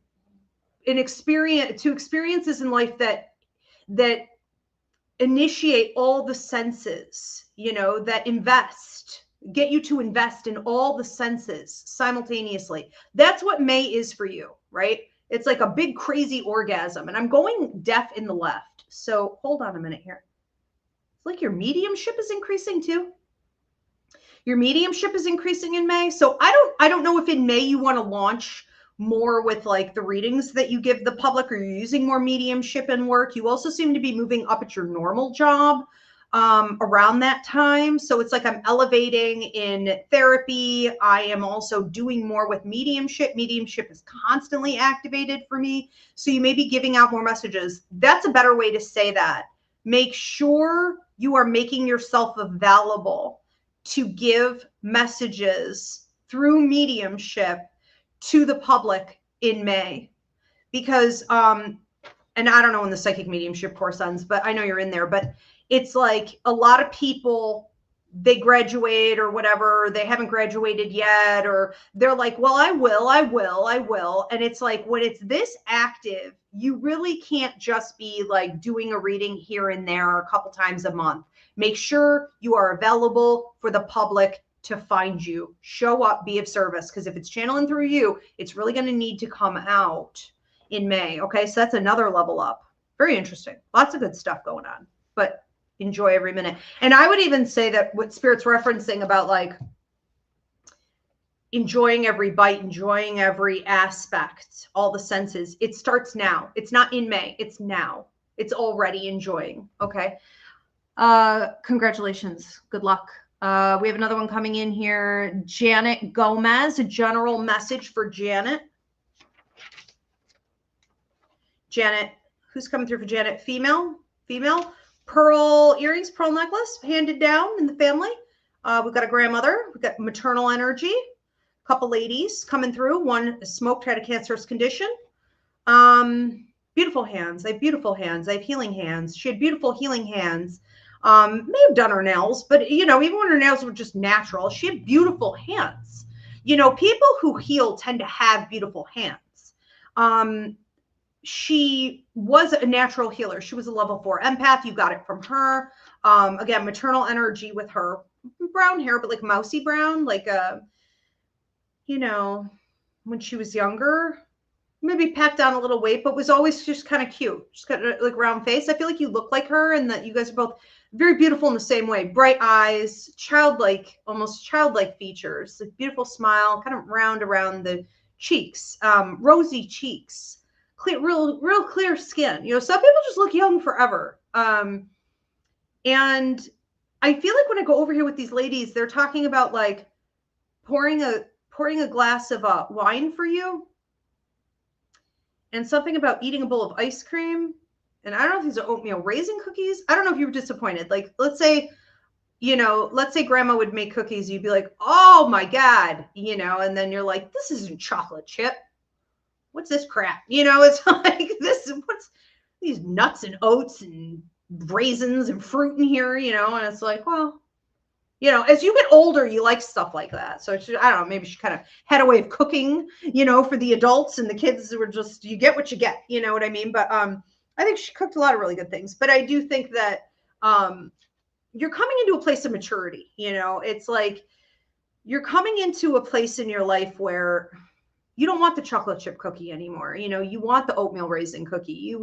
experiences in life that initiate all the senses, that get you to invest in all the senses simultaneously. That's what May is for you, right? It's like a big crazy orgasm. And I'm going deaf in the left. So hold on a minute here. It's like your mediumship is increasing too. Your mediumship is increasing in May. So I don't know if in May you want to launch more with like the readings that you give the public, or you're using more mediumship in work. You also seem to be moving up at your normal job around that time. So it's like I'm elevating in therapy. I am also doing more with mediumship. Mediumship is constantly activated for me. So you may be giving out more messages. That's a better way to say that. Make sure you are making yourself available to give messages through mediumship to the public in May, because and I don't know when the psychic mediumship course ends, but I know you're in there. But it's like a lot of people, they graduate or whatever, they haven't graduated yet, or they're like, well, I will. And it's like, when it's this active, you really can't just be like doing a reading here and there a couple times a month. Make sure you are available for the public to find you. Show up, be of service, because if it's channeling through you, it's really going to need to come out in May. Okay, so that's another level up. Very interesting. Lots of good stuff going on, but enjoy every minute. And I would even say that what Spirit's referencing about like enjoying every bite, enjoying every aspect, all the senses, it starts now. It's not in May, it's now. It's already enjoying. Okay. Congratulations. Good luck. We have another one coming in here. Janet Gomez, a general message for Janet. Janet, who's coming through for Janet? Female. Pearl earrings, pearl necklace, handed down in the family. We've got a grandmother. We've got maternal energy. A couple ladies coming through. One smoked, had a cancerous condition. Beautiful hands. I have beautiful hands. I have healing hands. She had beautiful healing hands. May have done her nails, but even when her nails were just natural, she had beautiful hands. People who heal tend to have beautiful hands. She was a natural healer. She was a level 4 empath. You got it from her. Again, maternal energy with her. Brown hair, but like mousy brown, like when she was younger, maybe packed on a little weight, but was always just kind of cute. Just got a like round face. I feel like you look like her, and that you guys are both very beautiful in the same way. Bright eyes, childlike, almost childlike features, like beautiful smile, kind of round around the cheeks, rosy cheeks, clear, real clear skin. Some people just look young forever. And I feel like when I go over here with these ladies, they're talking about like pouring a glass of wine for you, and something about eating a bowl of ice cream. And I don't know if these are oatmeal raisin cookies. I don't know if you were disappointed. Like, let's say you know, let's say grandma would make cookies, you'd be like, oh my God, you know, and then you're like, this isn't chocolate chip. What's this crap? You know, it's like what's these nuts and oats and raisins and fruit in here, you know, and it's like, well, you know, as you get older, you like stuff like that. So I don't know, maybe she kind of had a way of cooking, you know, for the adults, and the kids were just, you get what you get, you know what I mean? But I think she cooked a lot of really good things. But I do think that you're coming into a place of maturity, you know, it's like you're coming into a place in your life where you don't want the chocolate chip cookie anymore. You know, you want the oatmeal raisin cookie.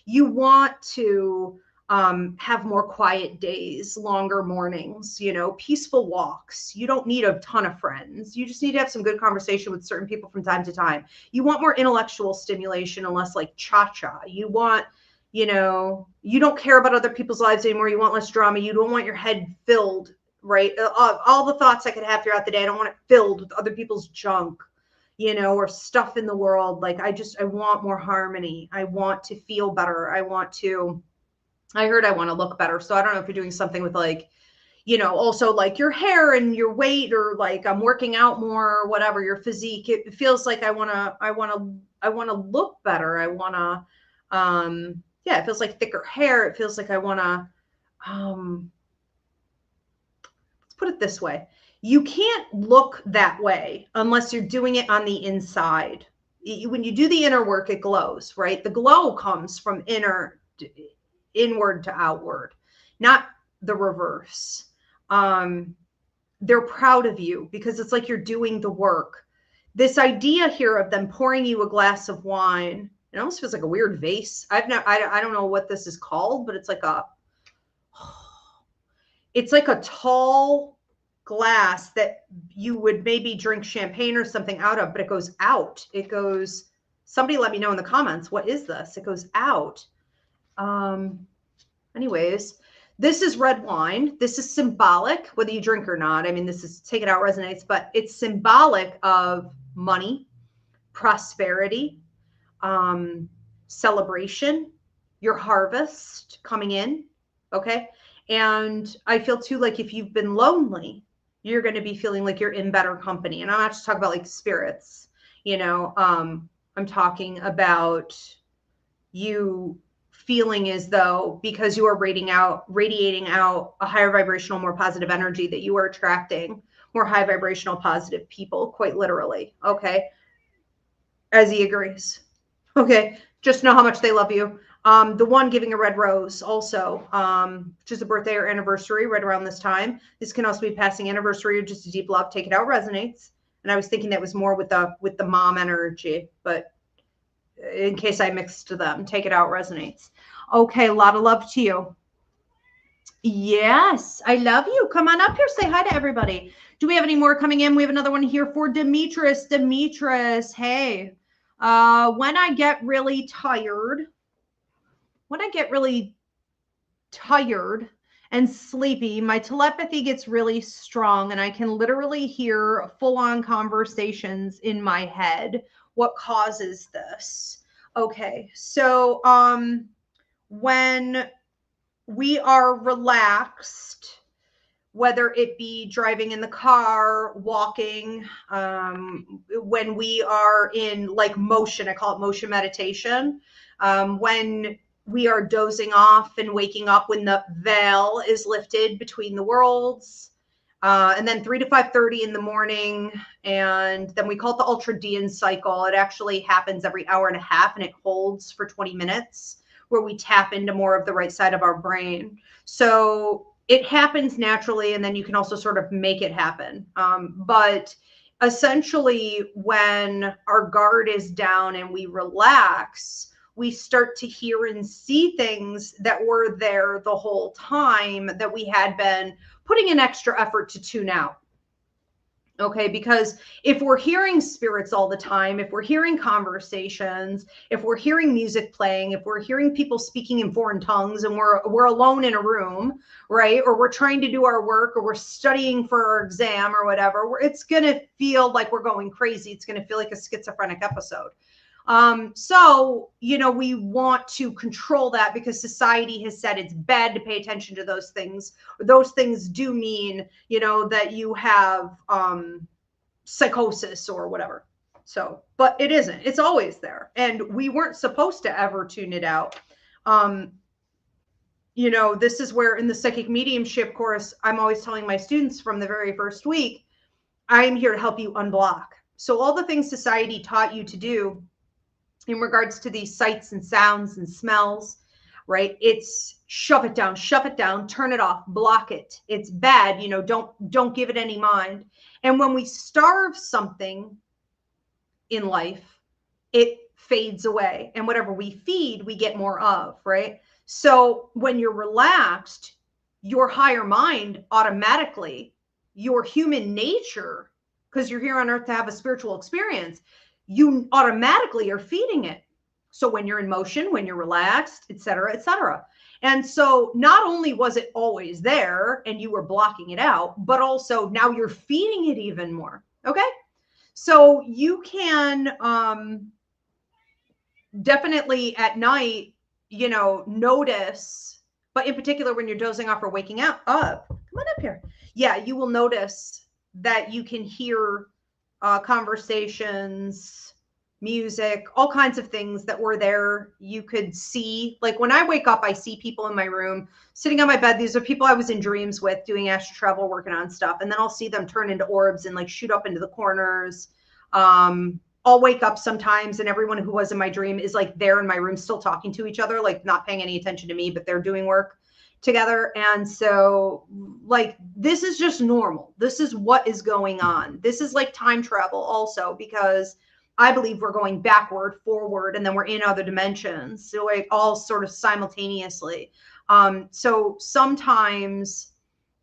You want to have more quiet days, longer mornings, you know, peaceful walks. You don't need a ton of friends. You just need to have some good conversation with certain people from time to time. You want more intellectual stimulation and less like cha-cha. You want, you know, you don't care about other people's lives anymore. You want less drama. You don't want your head filled, right? All the thoughts I could have throughout the day, I don't want it filled with other people's junk, you know, or stuff in the world. Like I want more harmony. I want to feel better. I want to look better. So I don't know if you're doing something with like, you know, also like your hair and your weight, or like I'm working out more, or whatever, your physique. It feels like I want to look better. I want to, yeah, it feels like thicker hair. It feels like I want to, let's put it this way. You can't look that way unless you're doing it on the inside. When you do the inner work, it glows, right? The glow comes from inward to outward, not the reverse. They're proud of you because it's like you're doing the work. This idea here of them pouring you a glass of wine, it almost feels like a weird vase. I don't know what this is called, but it's like a tall glass that you would maybe drink champagne or something out of, but it goes out. It goes, somebody let me know in the comments, what is this? It goes out. Anyways, this is red wine. This is symbolic, whether you drink or not. I mean, this is Take It Out resonates, but it's symbolic of money, prosperity, celebration, your harvest coming in. Okay. And I feel too, like if you've been lonely, you're going to be feeling like you're in better company. And I'm not just talking about like spirits, you know, I'm talking about you feeling as though because you are radiating out a higher vibrational, more positive energy, that you are attracting more high vibrational, positive people, quite literally. Okay. As he agrees. Okay. Just know how much they love you. The one giving a red rose also, which is a birthday or anniversary right around this time. This can also be passing anniversary or just a deep love. Take It Out resonates. And I was thinking that was more with the mom energy, but in case I mixed them, Take It Out resonates. Okay, a lot of love to you. Yes, I love you. Come on up here, say hi to everybody. Do we have any more coming in? We have another one here for Demetrius. Demetrius, hey. When I get really tired and sleepy, my telepathy gets really strong and I can literally hear full-on conversations in my head. What causes this? Okay, so when we are relaxed, whether it be driving in the car, walking, when we are in like motion, I call it motion meditation, when we are dozing off and waking up, when the veil is lifted between the worlds, and then 3 to 5:30 in the morning. And then we call it the ultradian cycle. It actually happens every hour and a half, and it holds for 20 minutes where we tap into more of the right side of our brain. So it happens naturally, and then you can also sort of make it happen. But essentially, when our guard is down and we relax, we start to hear and see things that were there the whole time that we had been putting in extra effort to tune out. Okay, because if we're hearing spirits all the time, if we're hearing conversations, if we're hearing music playing, if we're hearing people speaking in foreign tongues and we're alone in a room, right? Or we're trying to do our work, or we're studying for our exam or whatever, it's going to feel like we're going crazy. It's going to feel like a schizophrenic episode. So, we want to control that because society has said it's bad to pay attention to those things. Those things do mean, that you have psychosis or whatever. So, but it isn't. It's always there. And we weren't supposed to ever tune it out. This is where in the psychic mediumship course, I'm always telling my students from the very first week, I am here to help you unblock. So all the things society taught you to do in regards to these sights and sounds and smells, right? It's shove it down, turn it off, block it. It's bad. Don't give it any mind. And when we starve something in life, it fades away. And whatever we feed, we get more of, right? So when you're relaxed, your higher mind automatically, your human nature, because you're here on earth to have a spiritual experience, you automatically are feeding it. So when you're in motion, when you're relaxed, et cetera, et cetera. And so not only was it always there and you were blocking it out, but also now you're feeding it even more. Okay. So you can definitely at night, notice, but in particular when you're dozing off or waking up, come on up here. Yeah, you will notice that you can hear conversations, music, all kinds of things that were there. You could see, like when I wake up, I see people in my room sitting on my bed. These are people I was in dreams with doing astral travel, working on stuff. And then I'll see them turn into orbs and like shoot up into the corners. I'll wake up sometimes and everyone who was in my dream is like there in my room still talking to each other, like not paying any attention to me, but they're doing work together. And so like, this is just normal. This is what is going on. This is like time travel also, because I believe we're going backward, forward, and then we're in other dimensions. So like all sort of simultaneously. So sometimes,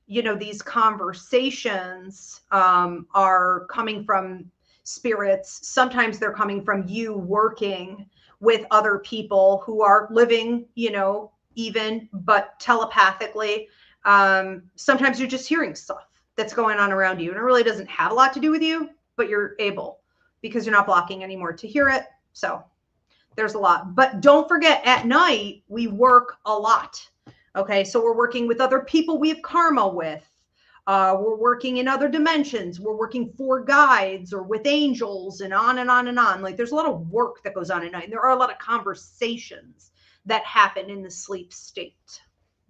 these conversations are coming from spirits. Sometimes they're coming from you working with other people who are living, even, but telepathically. Sometimes you're just hearing stuff that's going on around you and it really doesn't have a lot to do with you, but you're able, because you're not blocking anymore, to hear it. So there's a lot, but don't forget at night, we work a lot. Okay. So we're working with other people we have karma with. We're working in other dimensions. We're working for guides or with angels and on and on and on. Like there's a lot of work that goes on at night. And there are a lot of conversations that happen in the sleep state.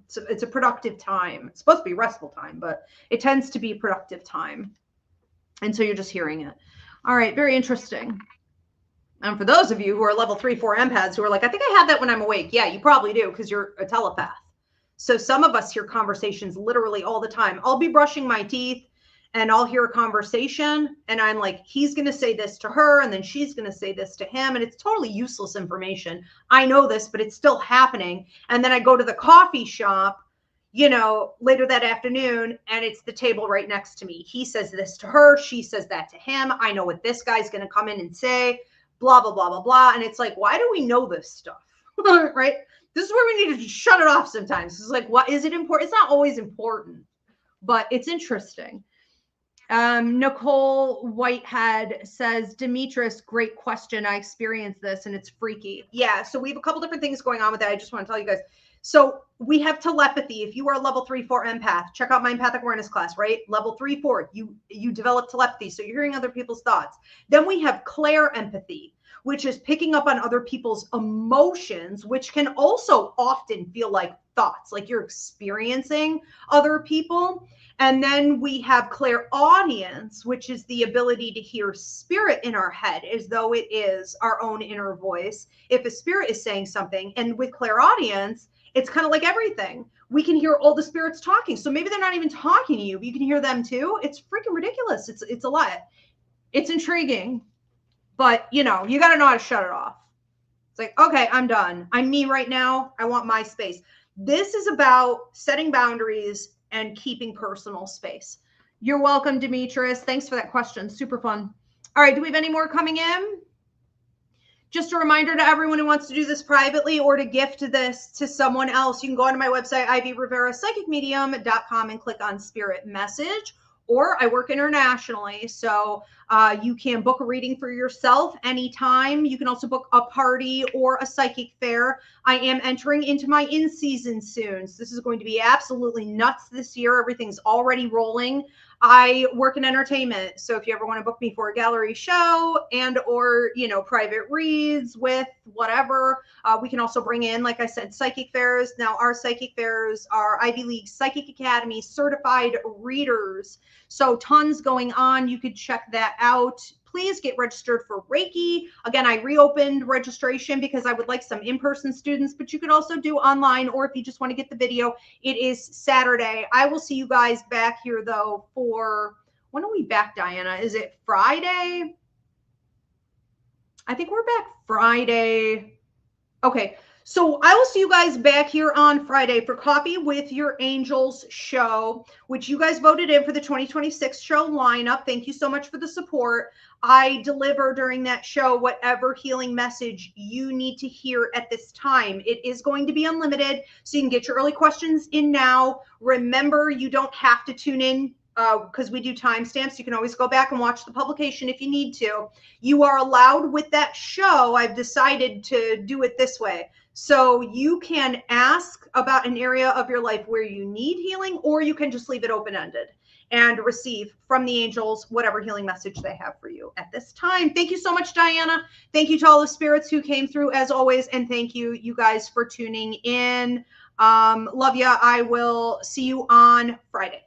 So it's a productive time. It's supposed to be restful time, but it tends to be productive time. And so you're just hearing it. All right. Very interesting. And for those of you who are level 3-4 empaths who are like, I think I have that when I'm awake. Yeah, you probably do, because you're a telepath. So some of us hear conversations literally all the time. I'll be brushing my teeth and I'll hear a conversation and I'm like, he's going to say this to her and then she's going to say this to him. And it's totally useless information. I know this, but it's still happening. And then I go to the coffee shop, later that afternoon, and it's the table right next to me. He says this to her. She says that to him. I know what this guy's going to come in and say, blah, blah, blah, blah, blah. And it's like, why do we know this stuff? Right? This is where we need to shut it off sometimes. It's like, what is it important? It's not always important, but it's interesting. Nicole Whitehead says, Demetrius, great question. I experienced this and it's freaky. Yeah. So we have a couple different things going on with that. I just want to tell you guys. So we have telepathy. If you are a level 3-4 empath, check out my empathic awareness class, right? Level 3-4, you develop telepathy. So you're hearing other people's thoughts. Then we have clair empathy, which is picking up on other people's emotions, which can also often feel like thoughts, like you're experiencing other people. And then we have clairaudience, which is the ability to hear spirit in our head as though it is our own inner voice. If a spirit is saying something, and with clairaudience, it's kind of like everything. We can hear all the spirits talking. So maybe they're not even talking to you, but you can hear them too. It's freaking ridiculous. It's a lot. It's intriguing. But, you got to know how to shut it off. It's like, okay, I'm done. I'm me right now. I want my space. This is about setting boundaries and keeping personal space. You're welcome, Demetrius. Thanks for that question. Super fun. All right. Do we have any more coming in? Just a reminder to everyone who wants to do this privately or to gift this to someone else. You can go onto my website, Ivy Rivera, psychicmedium.com, and click on Spirit Message. or I work internationally. So you can book a reading for yourself anytime. You can also book a party or a psychic fair. I am entering into my in-season soon. So this is going to be absolutely nuts this year. Everything's already rolling. I work in entertainment. So if you ever want to book me for a gallery show and or, you know, private reads with whatever, we can also bring in, like I said, psychic fairs. Now our psychic fairs are Ivy League Psychic Academy certified readers. So tons going on. You could check that out. Please get registered for Reiki. Again, I reopened registration because I would like some in-person students, but you could also do online, or if you just want to get the video, it is Saturday. I will see you guys back here though for, when are we back, Diana? Is it Friday? I think we're back Friday. Okay. So I will see you guys back here on Friday for Coffee with Your Angels show, which you guys voted in for the 2026 show lineup. Thank you so much for the support. I deliver during that show whatever healing message you need to hear at this time. It is going to be unlimited, so you can get your early questions in now. Remember, you don't have to tune in because we do timestamps. You can always go back and watch the publication if you need to. You are allowed with that show. I've decided to do it this way. So you can ask about an area of your life where you need healing, or you can just leave it open-ended and receive from the angels whatever healing message they have for you at this time. Thank you so much, Diana. Thank you to all the spirits who came through as always. And thank you, you guys, for tuning in. Love ya. I will see you on Friday.